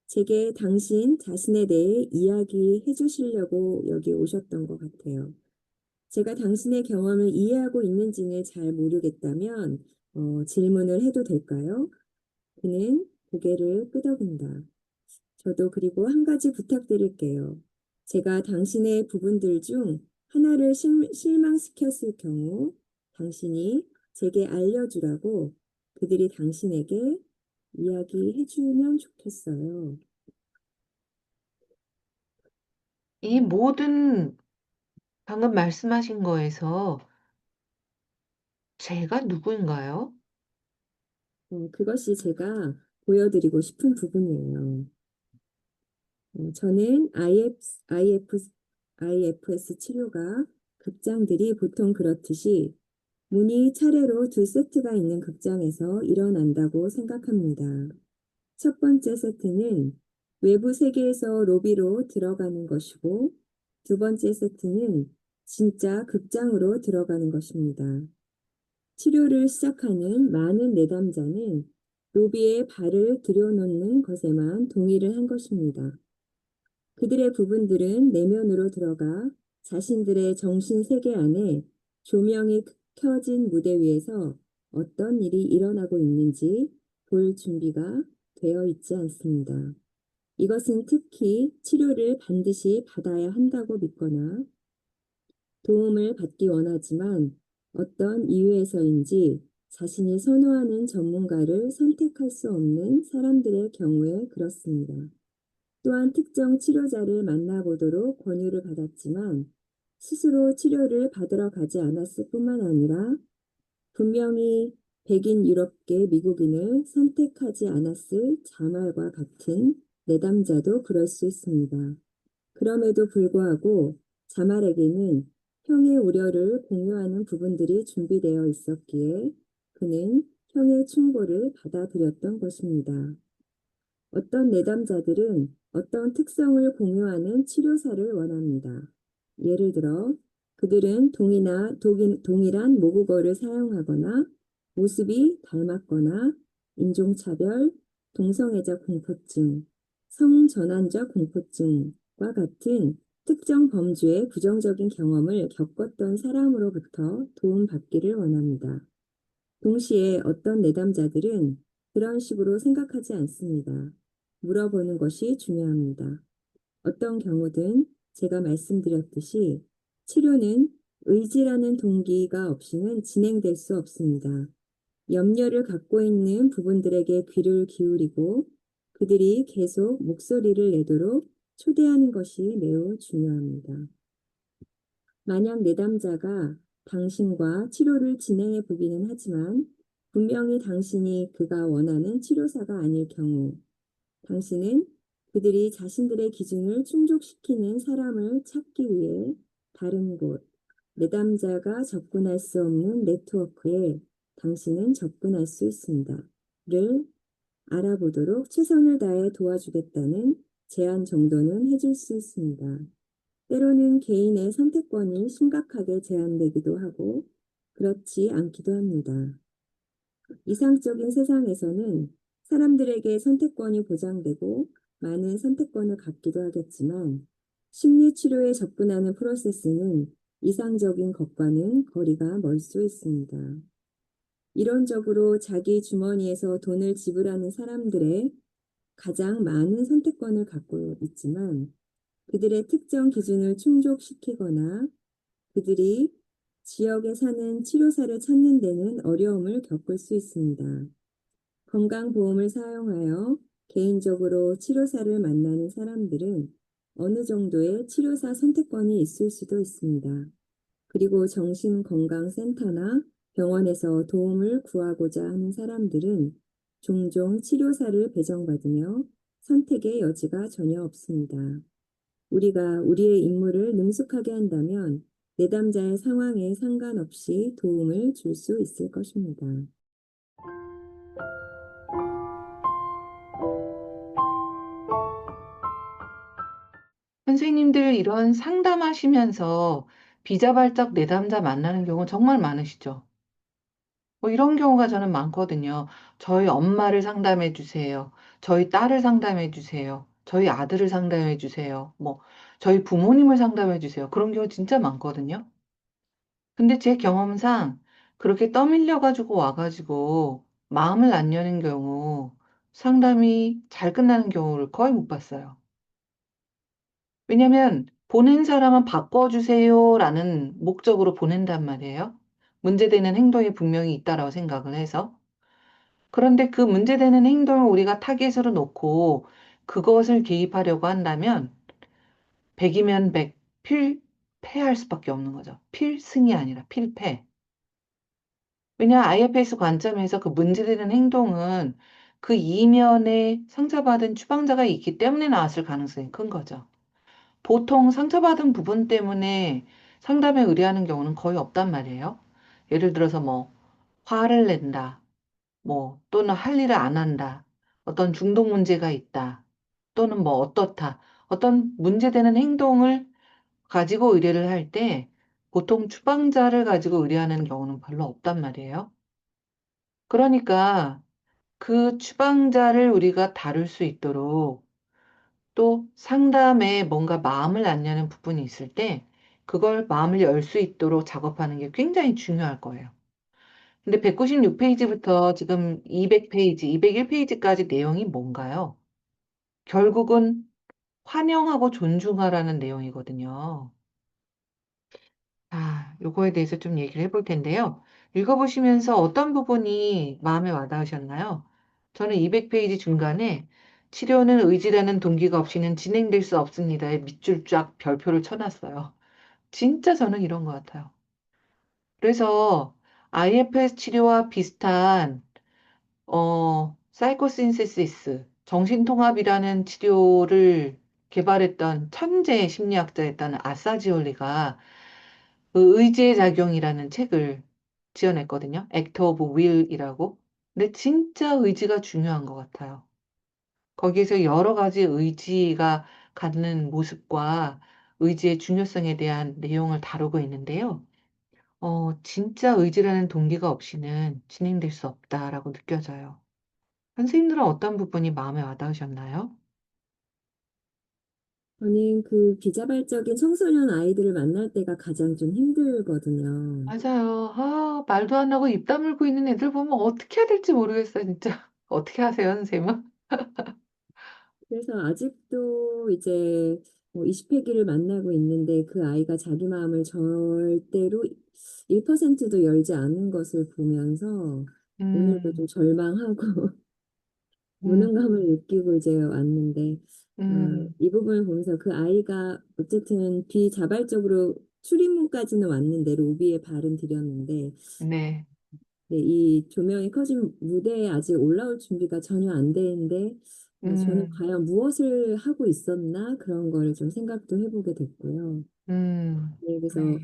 제게 당신 자신에 대해 이야기해 주시려고 여기 오셨던 것 같아요. 제가 당신의 경험을 이해하고 있는지는 잘 모르겠다면 질문을 해도 될까요? 그는 고개를 끄덕인다. 저도 그리고 한 가지 부탁드릴게요. 제가 당신의 부분들 중 하나를 실망시켰을 경우 당신이 제게 알려주라고 그들이 당신에게 이야기해주면 좋겠어요. 이 모든 방금 말씀하신 거에서 제가 누구인가요? 그것이 제가 보여드리고 싶은 부분이에요. 저는 IFS 치료가 극장들이 보통 그렇듯이 문이 차례로 두 세트가 있는 극장에서 일어난다고 생각합니다. 첫 번째 세트는 외부 세계에서 로비로 들어가는 것이고, 두 번째 세트는 진짜 극장으로 들어가는 것입니다. 치료를 시작하는 많은 내담자는 로비에 발을 들여놓는 것에만 동의를 한 것입니다. 그들의 부분들은 내면으로 들어가 자신들의 정신 세계 안에 조명이 켜진 무대 위에서 어떤 일이 일어나고 있는지 볼 준비가 되어 있지 않습니다. 이것은 특히 치료를 반드시 받아야 한다고 믿거나 도움을 받기 원하지만 어떤 이유에서인지 자신이 선호하는 전문가를 선택할 수 없는 사람들의 경우에 그렇습니다. 또한 특정 치료자를 만나보도록 권유를 받았지만 스스로 치료를 받으러 가지 않았을 뿐만 아니라 분명히 백인 유럽계 미국인을 선택하지 않았을 자말과 같은 내담자도 그럴 수 있습니다. 그럼에도 불구하고 자말에게는 형의 우려를 공유하는 부분들이 준비되어 있었기에 그는 형의 충고를 받아들였던 것입니다. 어떤 내담자들은 어떤 특성을 공유하는 치료사를 원합니다. 예를 들어 그들은 동일한 모국어를 사용하거나 모습이 닮았거나 인종차별, 동성애자 공포증, 성전환자 공포증과 같은 특정 범주의 부정적인 경험을 겪었던 사람으로부터 도움받기를 원합니다. 동시에 어떤 내담자들은 그런 식으로 생각하지 않습니다. 물어보는 것이 중요합니다. 어떤 경우든 제가 말씀드렸듯이 치료는 의지라는 동기가 없이는 진행될 수 없습니다. 염려를 갖고 있는 부분들에게 귀를 기울이고 그들이 계속 목소리를 내도록 초대하는 것이 매우 중요합니다. 만약 내담자가 당신과 치료를 진행해 보기는 하지만 분명히 당신이 그가 원하는 치료사가 아닐 경우 당신은 그들이 자신들의 기준을 충족시키는 사람을 찾기 위해 다른 곳, 내담자가 접근할 수 없는 네트워크에 당신은 접근할 수 있습니다. 를 알아보도록 최선을 다해 도와주겠다는 제안 정도는 해줄 수 있습니다. 때로는 개인의 선택권이 심각하게 제한되기도 하고 그렇지 않기도 합니다. 이상적인 세상에서는 사람들에게 선택권이 보장되고 많은 선택권을 갖기도 하겠지만 심리치료에 접근하는 프로세스는 이상적인 것과는 거리가 멀 수 있습니다. 이론적으로 자기 주머니에서 돈을 지불하는 사람들의 가장 많은 선택권을 갖고 있지만 그들의 특정 기준을 충족시키거나 그들이 지역에 사는 치료사를 찾는 데는 어려움을 겪을 수 있습니다. 건강보험을 사용하여 개인적으로 치료사를 만나는 사람들은 어느 정도의 치료사 선택권이 있을 수도 있습니다. 그리고 정신건강센터나 병원에서 도움을 구하고자 하는 사람들은 종종 치료사를 배정받으며 선택의 여지가 전혀 없습니다. 우리가 우리의 임무를 능숙하게 한다면 내담자의 상황에 상관없이 도움을 줄 수 있을 것입니다. 선생님들 이런 상담하시면서 비자발적 내담자 만나는 경우 정말 많으시죠? 뭐 이런 경우가 저는 많거든요. 저희 엄마를 상담해 주세요. 저희 딸을 상담해 주세요. 저희 아들을 상담해 주세요. 뭐 저희 부모님을 상담해 주세요. 그런 경우 진짜 많거든요. 근데 제 경험상 그렇게 떠밀려 가지고 와 가지고 마음을 안 여는 경우 상담이 잘 끝나는 경우를 거의 못 봤어요. 왜냐면 보낸 사람은 바꿔주세요라는 목적으로 보낸단 말이에요. 문제되는 행동이 분명히 있다라고 생각을 해서. 그런데 그 문제되는 행동을 우리가 타겟으로 놓고 그것을 개입하려고 한다면 100이면 100, 필패할 수밖에 없는 거죠. 필승이 아니라 필패. 왜냐 IFS 관점에서 그 문제되는 행동은 그 이면에 상처받은 추방자가 있기 때문에 나왔을 가능성이 큰 거죠. 보통 상처받은 부분 때문에 상담에 의뢰하는 경우는 거의 없단 말이에요. 예를 들어서 뭐 화를 낸다, 뭐 또는 할 일을 안 한다, 어떤 중독 문제가 있다, 또는 뭐 어떻다, 어떤 문제되는 행동을 가지고 의뢰를 할 때 보통 추방자를 가지고 의뢰하는 경우는 별로 없단 말이에요. 그러니까 그 추방자를 우리가 다룰 수 있도록 또 상담에 뭔가 마음을 안 여는 부분이 있을 때 그걸 마음을 열 수 있도록 작업하는 게 굉장히 중요할 거예요. 근데 196페이지부터 지금 200페이지, 201페이지까지 내용이 뭔가요? 결국은 환영하고 존중하라는 내용이거든요. 요거에 대해서 좀 얘기를 해볼 텐데요. 읽어보시면서 어떤 부분이 마음에 와닿으셨나요? 저는 200페이지 중간에 치료는 의지라는 동기가 없이는 진행될 수 없습니다에 밑줄 쫙 별표를 쳐놨어요. 진짜 저는 이런 것 같아요. 그래서 IFS 치료와 비슷한 사이코신세시스, 정신통합이라는 치료를 개발했던 천재 심리학자였던 아사지올리가 그 의지의 작용이라는 책을 지어냈거든요. 액트 오브 윌이라고. 근데 진짜 의지가 중요한 것 같아요. 거기에서 여러 가지 의지가 갖는 모습과 의지의 중요성에 대한 내용을 다루고 있는데요. 진짜 의지라는 동기가 없이는 진행될 수 없다라고 느껴져요. 선생님들은 어떤 부분이 마음에 와닿으셨나요? 저는 그 비자발적인 청소년 아이들을 만날 때가 가장 좀 힘들거든요. 맞아요. 말도 안 하고 입 다물고 있는 애들 보면 어떻게 해야 될지 모르겠어요, 진짜. 어떻게 하세요, 선생님은? 그래서 아직도 이제 뭐 20세기를 만나고 있는데 그 아이가 자기 마음을 절대로 1%도 열지 않은 것을 보면서 오늘도 좀 음, 절망하고 음, 무능감을 느끼고 이제 왔는데 음, 이 부분을 보면서 그 아이가 어쨌든 비자발적으로 출입문까지는 왔는데 로비에 발은 들였는데 네, 네, 이 조명이 커진 무대에 아직 올라올 준비가 전혀 안 되는데 저는 음, 과연 무엇을 하고 있었나 그런 거를 좀 생각도 해보게 됐고요. 네, 그래서 네,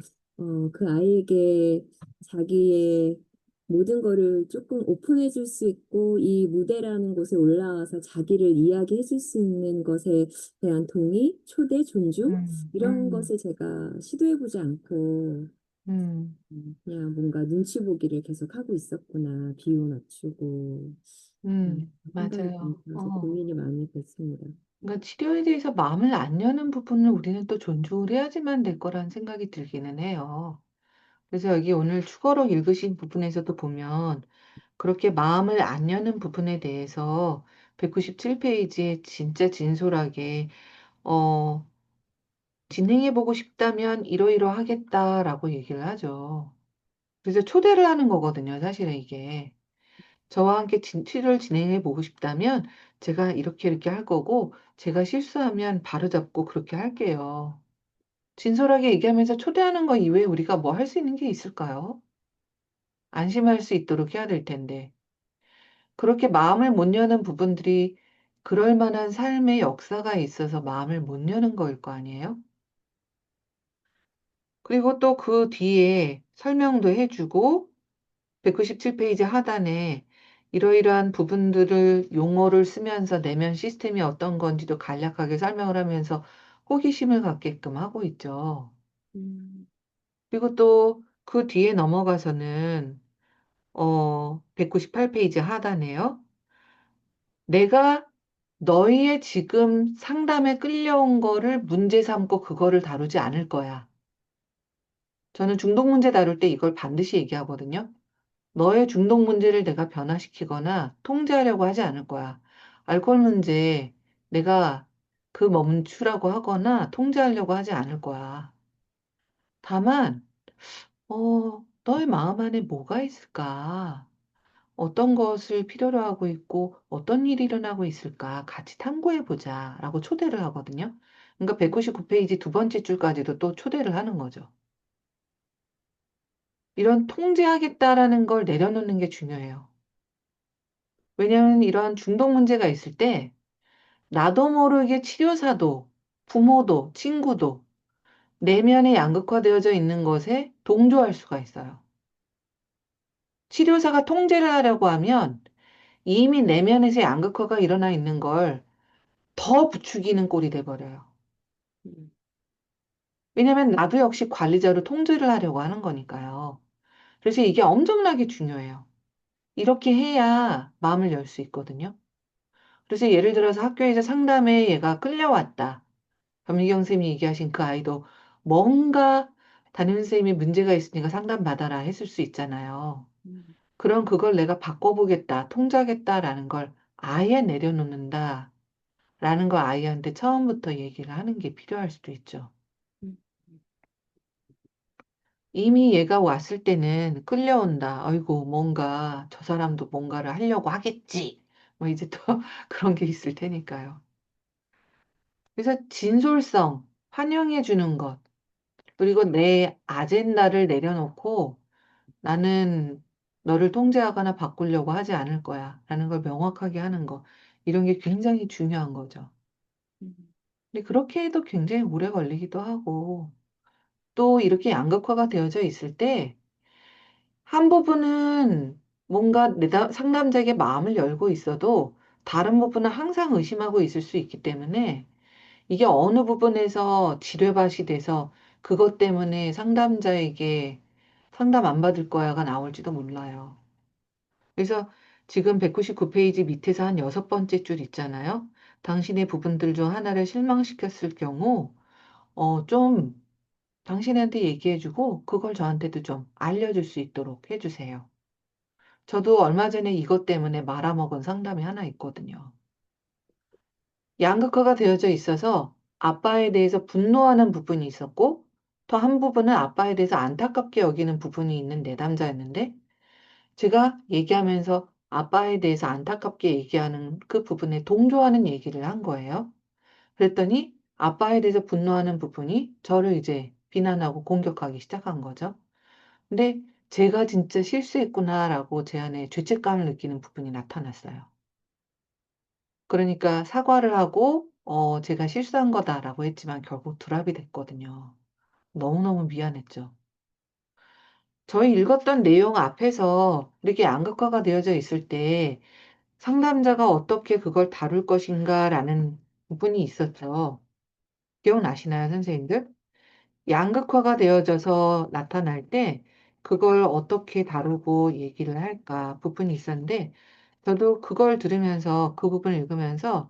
그 아이에게 자기의 모든 거를 조금 오픈해 줄 수 있고 이 무대라는 곳에 올라와서 자기를 이야기해 줄 수 있는 것에 대한 동의, 초대, 존중 음, 이런 음, 것을 제가 시도해 보지 않고 음, 그냥 뭔가 눈치 보기를 계속 하고 있었구나. 비유 맞추고 생각이 맞아요. 들면서 고민이 많이 됐습니다. 그러니까 치료에 대해서 마음을 안 여는 부분을 우리는 또 존중을 해야지만 될 거라는 생각이 들기는 해요. 그래서 여기 오늘 추가로 읽으신 부분에서도 보면 그렇게 마음을 안 여는 부분에 대해서 197페이지에 진짜 진솔하게 어, 진행해보고 싶다면 이러이러하겠다라고 얘기를 하죠. 그래서 초대를 하는 거거든요, 사실은 이게. 저와 함께 치료를 진행해보고 싶다면 제가 이렇게 이렇게 할 거고 제가 실수하면 바로잡고 그렇게 할게요. 진솔하게 얘기하면서 초대하는 거 이외에 우리가 뭐 할 수 있는 게 있을까요? 안심할 수 있도록 해야 될 텐데. 그렇게 마음을 못 여는 부분들이 그럴 만한 삶의 역사가 있어서 마음을 못 여는 거일 거 아니에요? 그리고 또 그 뒤에 설명도 해주고 197페이지 하단에 이러이러한 부분들을 용어를 쓰면서 내면 시스템이 어떤 건지도 간략하게 설명을 하면서 호기심을 갖게끔 하고 있죠. 음, 그리고 또 그 뒤에 넘어가서는 198페이지 하단에요. 내가 너희의 지금 상담에 끌려온 거를 문제 삼고 그거를 다루지 않을 거야. 저는 중독 문제 다룰 때 이걸 반드시 얘기하거든요. 너의 중독 문제를 내가 변화시키거나 통제하려고 하지 않을 거야. 알코올 문제 내가 그 멈추라고 하거나 통제하려고 하지 않을 거야. 다만, 너의 마음 안에 뭐가 있을까? 어떤 것을 필요로 하고 있고 어떤 일이 일어나고 있을까 같이 탐구해 보자라고 초대를 하거든요. 그러니까 199페이지 두 번째 줄까지도 또 초대를 하는 거죠. 이런 통제하겠다라는 걸 내려놓는 게 중요해요. 왜냐하면 이러한 중독 문제가 있을 때 나도 모르게 치료사도 부모도 친구도 내면에 양극화되어져 있는 것에 동조할 수가 있어요. 치료사가 통제를 하려고 하면 이미 내면에서 양극화가 일어나 있는 걸 더 부추기는 꼴이 돼버려요. 음, 왜냐하면 나도 역시 관리자로 통제를 하려고 하는 거니까요. 그래서 이게 엄청나게 중요해요. 이렇게 해야 마음을 열 수 있거든요. 그래서 예를 들어서 학교에서 상담에 얘가 끌려왔다. 변미경 선생님이 얘기하신 그 아이도 뭔가 담임선생님이 문제가 있으니까 상담받아라 했을 수 있잖아요. 음, 그럼 그걸 내가 바꿔보겠다, 통제하겠다라는 걸 아예 내려놓는다. 라는 거 아이한테 처음부터 얘기를 하는 게 필요할 수도 있죠. 음. 이미 얘가 왔을 때는 끌려온다. 아이고, 뭔가 저 사람도 뭔가를 하려고 하겠지. 뭐 이제 또 그런 게 있을 테니까요. 그래서 진솔성, 환영해 주는 것, 그리고 내 아젠다를 내려놓고 나는 너를 통제하거나 바꾸려고 하지 않을 거야. 라는 걸 명확하게 하는 거. 이런 게 굉장히 중요한 거죠. 음, 근데 그렇게 해도 굉장히 오래 걸리기도 하고, 또 이렇게 양극화가 되어져 있을 때, 한 부분은 뭔가 상담자에게 마음을 열고 있어도, 다른 부분은 항상 의심하고 있을 수 있기 때문에, 이게 어느 부분에서 지뢰밭이 돼서, 그것 때문에 상담자에게 상담 안 받을 거야가 나올지도 몰라요. 그래서 지금 199페이지 밑에서 한 여섯 번째 줄 있잖아요. 당신의 부분들 중 하나를 실망시켰을 경우, 좀 당신한테 얘기해주고, 그걸 저한테도 좀 알려줄 수 있도록 해주세요. 저도 얼마 전에 이것 때문에 말아먹은 상담이 하나 있거든요. 양극화가 되어져 있어서 아빠에 대해서 분노하는 부분이 있었고, 또 한 부분은 아빠에 대해서 안타깝게 여기는 부분이 있는 내담자였는데, 제가 얘기하면서 아빠에 대해서 안타깝게 얘기하는 그 부분에 동조하는 얘기를 한 거예요. 그랬더니 아빠에 대해서 분노하는 부분이 저를 이제 비난하고 공격하기 시작한 거죠. 근데 제가 진짜 실수했구나라고 제 안에 죄책감을 느끼는 부분이 나타났어요. 그러니까 사과를 하고, 제가 실수한 거다라고 했지만 결국 불합이 됐거든요. 너무너무 미안했죠. 저희 읽었던 내용 앞에서 이렇게 양극화가 되어져 있을 때 상담자가 어떻게 그걸 다룰 것인가라는 부분이 있었죠. 기억나시나요, 선생님들? 양극화가 되어져서 나타날 때 그걸 어떻게 다루고 얘기를 할까 부분이 있었는데, 저도 그걸 들으면서 그 부분을 읽으면서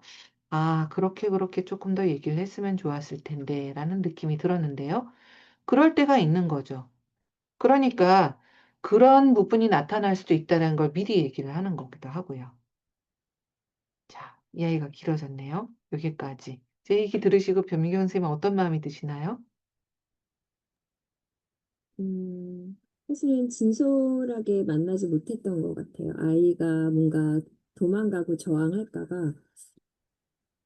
아, 그렇게 조금 더 얘기를 했으면 좋았을 텐데 라는 느낌이 들었는데요. 그럴 때가 있는 거죠. 그러니까 그런 부분이 나타날 수도 있다는 걸 미리 얘기를 하는 거기도 하고요. 자, 이야기가 길어졌네요. 여기까지. 제 얘기 들으시고 변미경 선생님은 어떤 마음이 드시나요? 사실은 진솔하게 만나지 못했던 것 같아요. 아이가 뭔가 도망가고 저항할까 봐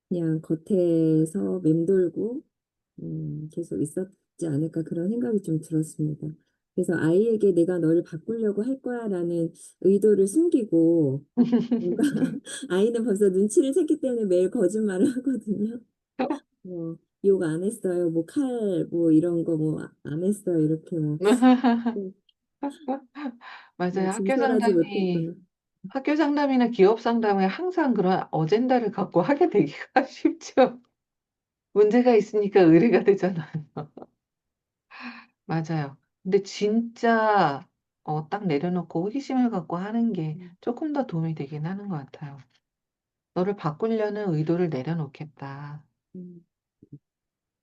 그냥 겉에서 맴돌고 계속 있었지 않을까 그런 생각이 좀 들었습니다. 그래서 아이에게 내가 너를 바꾸려고 할 거야라는 의도를 숨기고 뭔가 아이는 벌써 눈치를 챘기 때문에 매일 거짓말을 하거든요. 뭐 욕 안 했어요. 뭐 칼 뭐 이런 거 뭐 안 했어요. 이렇게 뭐 맞아요. 진솔하지 못했구나. 학교 상담이나 기업 상담에 항상 그런 어젠다를 갖고 하게 되기가 쉽죠. 문제가 있으니까 의뢰가 되잖아요. 맞아요. 근데 진짜 딱 내려놓고 호기심을 갖고 하는 게 조금 더 도움이 되긴 하는 것 같아요. 너를 바꾸려는 의도를 내려놓겠다. 음,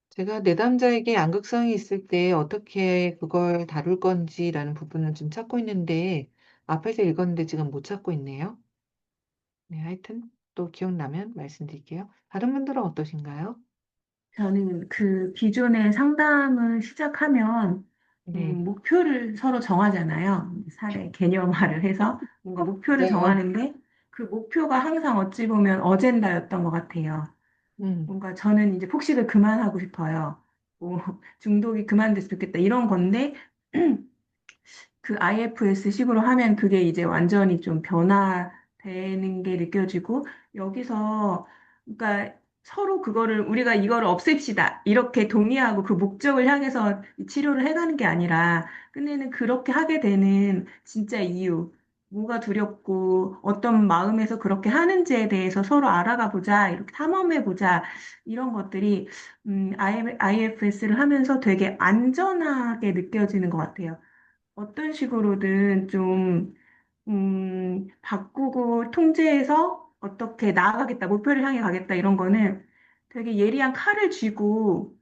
제가 내담자에게 양극성이 있을 때 어떻게 그걸 다룰 건지라는 부분을 좀 찾고 있는데 앞에서 읽었는데 지금 못 찾고 있네요. 네, 하여튼 또 기억나면 말씀드릴게요. 다른 분들은 어떠신가요? 저는 그 기존의 상담을 시작하면 네, 목표를 서로 정하잖아요. 사례 개념화를 해서 뭔가 목표를 맞아요. 정하는데 그 목표가 항상 어찌 보면 어젠다였던 것 같아요. 음, 뭔가 저는 이제 폭식을 그만하고 싶어요. 뭐 중독이 그만됐으면 좋겠다 이런 건데 그 IFS 식으로 하면 그게 이제 완전히 좀 변화되는 게 느껴지고 여기서 그러니까 서로 그거를 우리가 이거를 없앱시다 이렇게 동의하고 그 목적을 향해서 이 치료를 해가는 게 아니라 끝내는 그렇게 하게 되는 진짜 이유 뭐가 두렵고 어떤 마음에서 그렇게 하는지에 대해서 서로 알아가 보자 이렇게 탐험해 보자 이런 것들이 IFS를 하면서 되게 안전하게 느껴지는 것 같아요. 어떤 식으로든 좀, 바꾸고 통제해서 어떻게 나아가겠다, 목표를 향해 가겠다, 이런 거는 되게 예리한 칼을 쥐고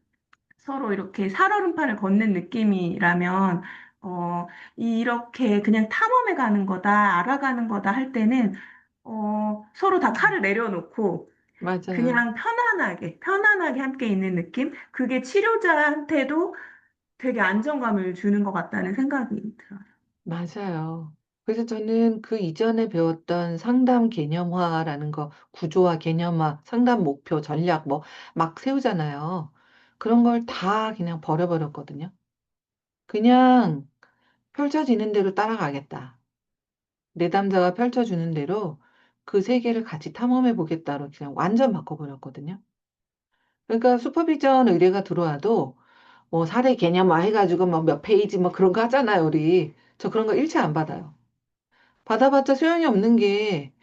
서로 이렇게 살얼음판을 걷는 느낌이라면, 이렇게 그냥 탐험해 가는 거다, 알아가는 거다 할 때는, 서로 다 칼을 내려놓고 맞아요. 그냥 편안하게 함께 있는 느낌? 그게 치료자한테도 되게 안정감을 주는 것 같다는 생각이 들어요. 맞아요. 그래서 저는 그 이전에 배웠던 상담 개념화라는 거, 구조화, 개념화, 상담 목표, 전략 뭐 막 세우잖아요. 그런 걸 다 그냥 버려버렸거든요. 그냥 펼쳐지는 대로 따라가겠다. 내담자가 펼쳐주는 대로 그 세계를 같이 탐험해 보겠다로 그냥 완전 바꿔버렸거든요. 그러니까 슈퍼비전 의뢰가 들어와도 뭐 사례 개념화 해가지고 뭐 몇 페이지 뭐 그런 거 하잖아요, 우리. 저 그런 거 일체 안 받아요. 받아봤자 소용이 없는 게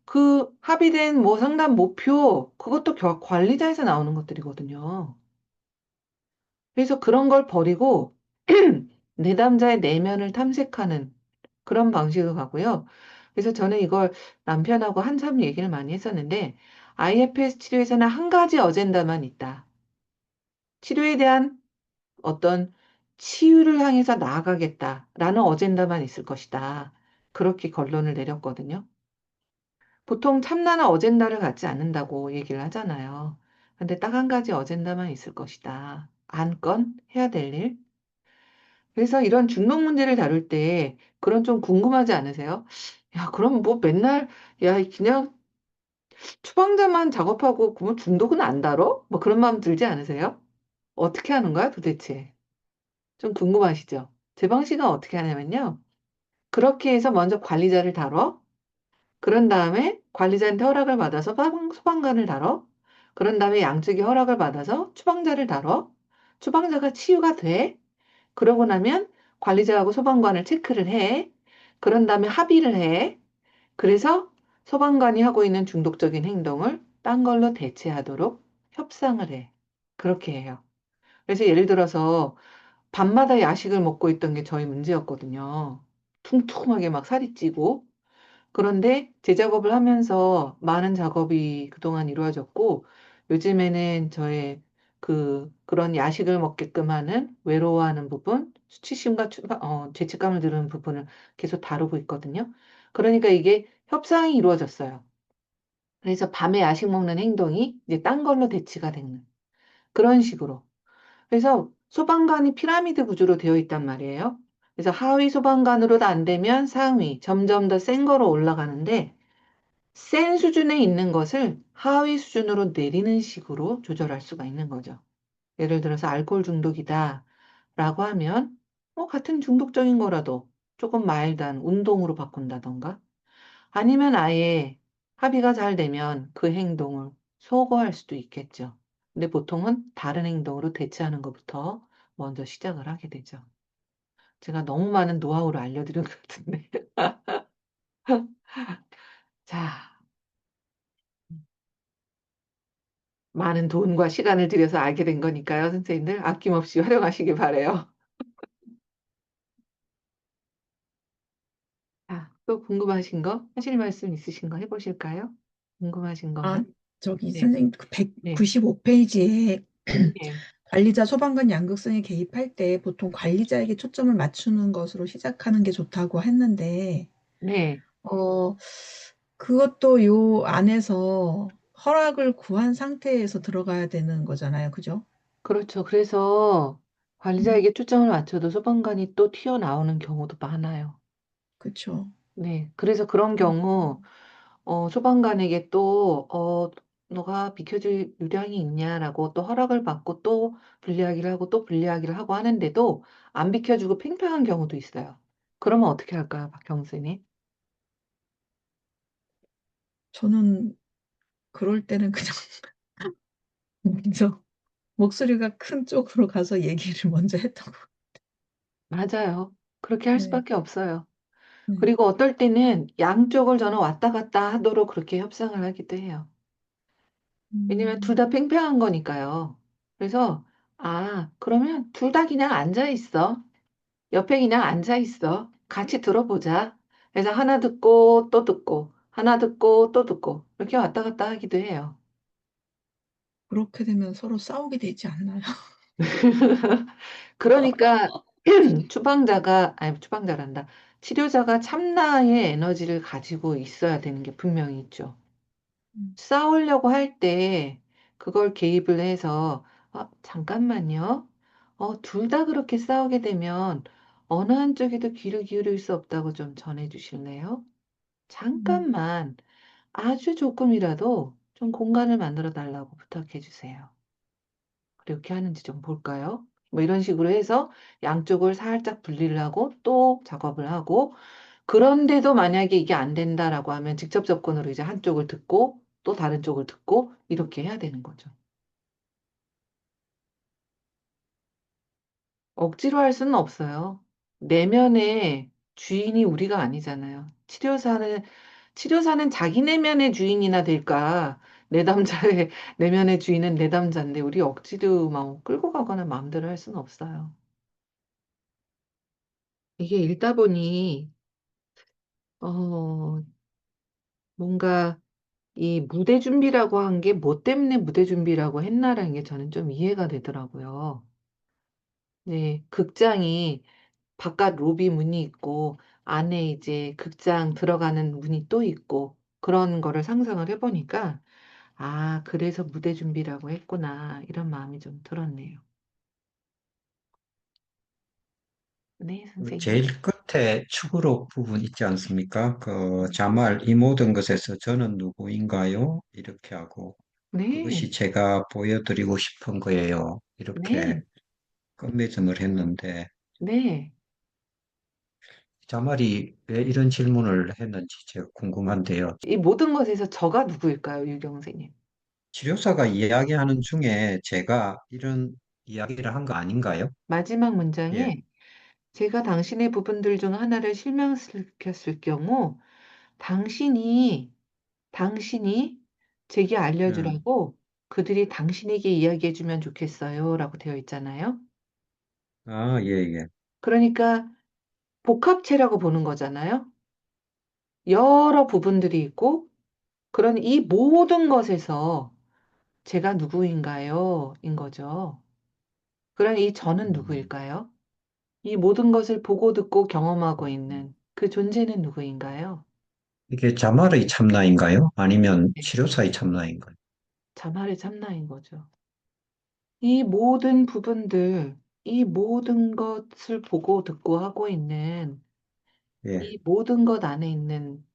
그 합의된 뭐 상담 목표 그것도 관리자에서 나오는 것들이거든요. 그래서 그런 걸 버리고 내담자의 내면을 탐색하는 그런 방식을 가고요. 그래서 저는 이걸 남편하고 한참 얘기를 많이 했었는데 IFS 치료에서는 한 가지 어젠다만 있다. 치료에 대한 어떤 치유를 향해서 나아가겠다라는 어젠다만 있을 것이다. 그렇게 결론을 내렸거든요. 보통 참나나 어젠다를 갖지 않는다고 얘기를 하잖아요. 근데 딱 한 가지 어젠다만 있을 것이다. 안건 해야 될 일. 그래서 이런 중독 문제를 다룰 때 그런 좀 궁금하지 않으세요? 야, 그럼 뭐 맨날 야, 그냥 처방자만 작업하고 그러면 중독은 안 다뤄? 뭐 그런 마음 들지 않으세요? 어떻게 하는 거야, 도대체? 좀 궁금하시죠? 제 방식은 어떻게 하냐면요. 그렇게 해서 먼저 관리자를 다뤄. 그런 다음에 관리자한테 허락을 받아서 소방관을 다뤄. 그런 다음에 양쪽이 허락을 받아서 처방자를 다뤄. 처방자가 치유가 돼. 그러고 나면 관리자하고 소방관을 체크를 해. 그런 다음에 합의를 해. 그래서 소방관이 하고 있는 중독적인 행동을 딴 걸로 대체하도록 협상을 해. 그렇게 해요. 그래서 예를 들어서 밤마다 야식을 먹고 있던 게 저희 문제였거든요. 퉁퉁하게 막 살이 찌고. 그런데 재작업을 하면서 많은 작업이 그동안 이루어졌고, 요즘에는 저의 그런 야식을 먹게끔 하는 외로워하는 부분, 수치심과 죄책감을 드는 부분을 계속 다루고 있거든요. 그러니까 이게 협상이 이루어졌어요. 그래서 밤에 야식 먹는 행동이 이제 딴 걸로 대치가 되는 그런 식으로. 그래서 소방관이 피라미드 구조로 되어 있단 말이에요. 그래서 하위 소방관으로도 안 되면 상위, 점점 더 센 거로 올라가는데, 센 수준에 있는 것을 하위 수준으로 내리는 식으로 조절할 수가 있는 거죠. 예를 들어서 알코올 중독이다 라고 하면 같은 중독적인 거라도 조금 마일드한 운동으로 바꾼다던가 아니면 아예 합의가 잘 되면 그 행동을 소거할 수도 있겠죠. 근데 보통은 다른 행동으로 대체하는 것부터 먼저 시작을 하게 되죠. 제가 너무 많은 노하우를 알려드린 것 같은데. 자, 많은 돈과 시간을 들여서 알게 된 거니까요, 선생님들. 아낌없이 활용하시기 바래요. 자, 또 궁금하신 거, 하실 말씀 있으신 거 해보실까요? 궁금하신 아, 거는? 저기 네, 선생님 그 네, 195페이지에 네, 관리자 소방관 양극성에 개입할 때 보통 관리자에게 초점을 맞추는 것으로 시작하는 게 좋다고 했는데, 네. 어, 그것도 요 안에서 허락을 구한 상태에서 들어가야 되는 거잖아요. 그죠? 그렇죠. 그래서 음, 관리자에게 초점을 맞춰도 소방관이 또 튀어나오는 경우도 많아요. 그쵸. 네. 그래서 그런 음, 경우, 소방관에게 또, 너가 비켜줄 요량이 있냐라고 또 허락을 받고 또 분리하기를 하고 또 분리하기를 하고 하는데도 안 비켜주고 팽팽한 경우도 있어요. 그러면 어떻게 할까요, 박경수님? 저는 그럴 때는 그냥 먼저 목소리가 큰 쪽으로 가서 얘기를 먼저 했던 거. 맞아요. 그렇게 할 네, 수밖에 없어요. 네. 그리고 어떨 때는 양쪽을 저는 왔다 갔다 하도록 그렇게 협상을 하기도 해요. 왜냐면 둘 다 음, 팽팽한 거니까요. 그래서, 그러면 둘 다 그냥 앉아 있어. 옆에 그냥 앉아 있어. 같이 들어보자. 그래서 하나 듣고 또 듣고, 하나 듣고 또 듣고, 이렇게 왔다 갔다 하기도 해요. 그렇게 되면 서로 싸우게 되지 않나요? 그러니까 추방자란다. 치료자가 참나의 에너지를 가지고 있어야 되는 게 분명히 있죠. 싸우려고 할 때 그걸 개입을 해서 잠깐만요. 둘 다 그렇게 싸우게 되면 어느 한쪽에도 귀를 기울일 수 없다고 좀 전해주실래요? 음, 잠깐만, 아주 조금이라도 좀 공간을 만들어 달라고 부탁해 주세요. 그렇게 하는지 좀 볼까요? 뭐 이런 식으로 해서 양쪽을 살짝 분리를 하고 또 작업을 하고, 그런데도 만약에 이게 안 된다라고 하면 직접 접근으로 이제 한쪽을 듣고 또 다른 쪽을 듣고 이렇게 해야 되는 거죠. 억지로 할 수는 없어요. 내면의 주인이 우리가 아니잖아요. 치료사는 자기 내면의 주인이나 될까? 내담자의 내면의 주인은 내담자인데 우리 억지로 막 끌고 가거나 마음대로 할 수는 없어요. 이게 읽다 보니 어 뭔가 이 무대 준비라고 한 게 뭐 때문에 무대 준비라고 했나라는 게 저는 좀 이해가 되더라고요. 네, 극장이 바깥 로비 문이 있고 안에 이제 극장 들어가는 문이 또 있고 그런 거를 상상을 해보니까 아, 그래서 무대 준비라고 했구나 이런 마음이 좀 들었네요. 네, 선생님. 제일 끝에 축으로 부분 있지 않습니까? 그 자말 이 모든 것에서 저는 누구인가요? 이렇게 하고 네, 그것이 제가 보여드리고 싶은 거예요. 이렇게 네, 끝맺음을 했는데 네. 자말이 왜 이런 질문을 했는지 제가 궁금한데요. 이 모든 것에서 저가 누구일까요, 유경 선생님? 치료사가 이야기하는 중에 제가 이런 이야기를 한 거 아닌가요? 마지막 예, 문장에 제가 당신의 부분들 중 하나를 실명시켰을 경우 당신이 당신이 제게 음, 알려주라고 그들이 당신에게 이야기해주면 좋겠어요. 라고 되어 있잖아요. 아, 예, 예. 그러니까 복합체라고 보는 거잖아요. 여러 부분들이 있고, 그런 이 모든 것에서 제가 누구인가요? 인 거죠. 그럼 이 저는 음, 누구일까요? 이 모든 것을 보고 듣고 경험하고 있는 그 존재는 누구인가요? 이게 자말의 참나인가요? 아니면 네, 치료사의 참나인가요? 자말의 참나인 거죠. 이 모든 부분들, 이 모든 것을 보고 듣고 하고 있는 예. 이 모든 것 안에 있는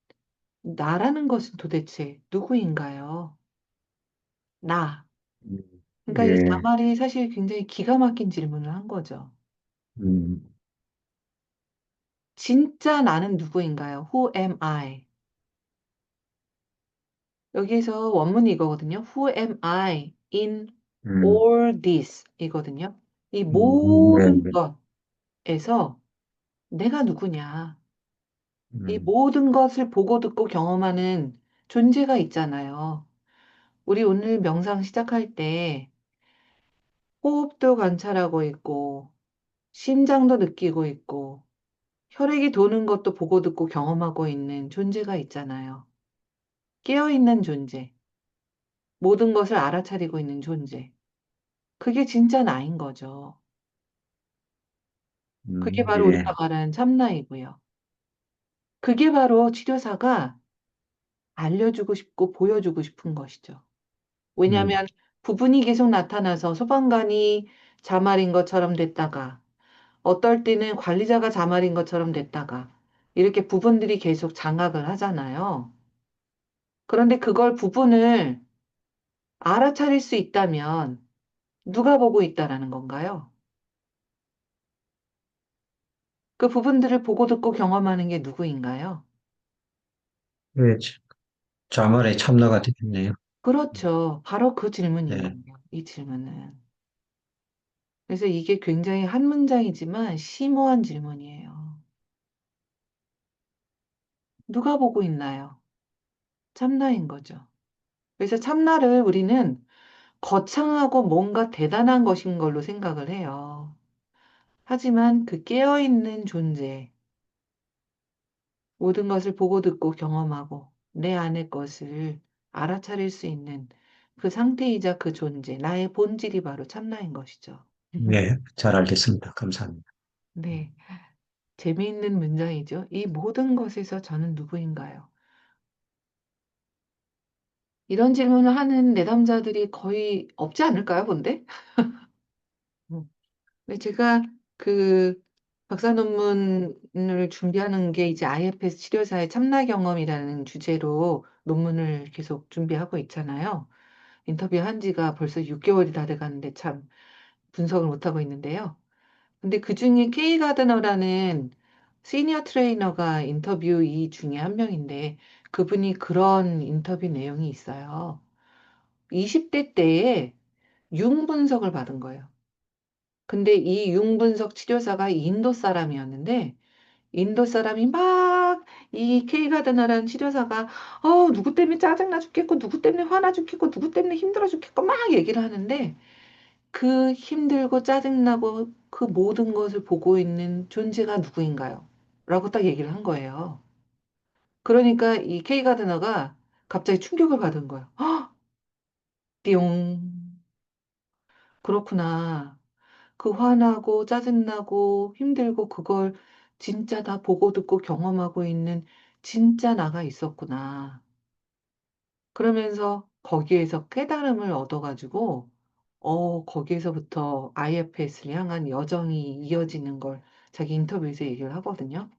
나라는 것은 도대체 누구인가요? 나. 음, 그러니까 이 예, 자말이 사실 굉장히 기가 막힌 질문을 한 거죠. 음, 진짜 나는 누구인가요? Who am I? 여기서 원문이 이거거든요. Who am I in 음, all this? 이거든요. 이 네, 모든 네. 것에서 내가 누구냐? 이 음, 모든 것을 보고 듣고 경험하는 존재가 있잖아요. 우리 오늘 명상 시작할 때 호흡도 관찰하고 있고, 심장도 느끼고 있고, 혈액이 도는 것도 보고 듣고 경험하고 있는 존재가 있잖아요. 깨어있는 존재, 모든 것을 알아차리고 있는 존재. 그게 진짜 나인 거죠. 그게 바로 우리가 예, 말하는 참나이고요. 그게 바로 치료사가 알려주고 싶고 보여주고 싶은 것이죠. 음, 왜냐하면 부분이 계속 나타나서 소방관이 자말인 것처럼 됐다가 어떨 때는 관리자가 자말인 것처럼 됐다가 이렇게 부분들이 계속 장악을 하잖아요. 그런데 그걸 부분을 알아차릴 수 있다면 누가 보고 있다라는 건가요? 그 부분들을 보고 듣고 경험하는 게 누구인가요? 예, 자말의 참나가 되겠네요. 그렇죠. 바로 그 질문인 네, 거예요. 이 질문은. 그래서 이게 굉장히 한 문장이지만 심오한 질문이에요. 누가 보고 있나요? 참나인 거죠. 그래서 참나를 우리는 거창하고 뭔가 대단한 것인 걸로 생각을 해요. 하지만 그 깨어있는 존재, 모든 것을 보고 듣고 경험하고 내 안의 것을 알아차릴 수 있는 그 상태이자 그 존재, 나의 본질이 바로 참나인 것이죠. 네, 잘 알겠습니다. 감사합니다. 네, 재미있는 문장이죠. 이 모든 것에서 저는 누구인가요? 이런 질문을 하는 내담자들이 거의 없지 않을까요, 근데? 음. 네, 제가 그 박사 논문을 준비하는 게 이제 IFS 치료사의 참나 경험이라는 주제로 논문을 계속 준비하고 있잖아요. 인터뷰한 지가 벌써 6개월이 다 돼가는데 참 분석을 못하고 있는데요. 근데 그중에 K 가드너라는 시니어 트레이너가 인터뷰이 중에 한 명인데 그분이 그런 인터뷰 내용이 있어요. 20대 때에 융 분석을 받은 거예요. 근데 이 융 분석 치료사가 인도 사람이었는데 인도 사람이 막 이 K 가드너라는 치료사가 누구 때문에 짜증나 죽겠고 누구 때문에 화나 죽겠고 누구 때문에 힘들어 죽겠고 막 얘기를 하는데 그 힘들고 짜증나고 그 모든 것을 보고 있는 존재가 누구인가요? 라고 딱 얘기를 한 거예요. 그러니까 이 K 가드너가 갑자기 충격을 받은 거예요. 헉! 띠용. 그렇구나. 그 화나고 짜증나고 힘들고 그걸 진짜 다 보고 듣고 경험하고 있는 진짜 나가 있었구나. 그러면서 거기에서 깨달음을 얻어가지고, 거기에서부터 IFS를 향한 여정이 이어지는 걸 자기 인터뷰에서 얘기를 하거든요.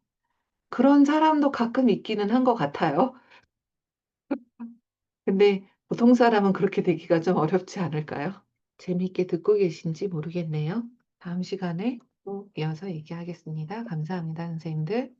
그런 사람도 가끔 있기는 한 것 같아요. 근데 보통 사람은 그렇게 되기가 좀 어렵지 않을까요? 재미있게 듣고 계신지 모르겠네요. 다음 시간에 또 이어서 얘기하겠습니다. 감사합니다, 선생님들.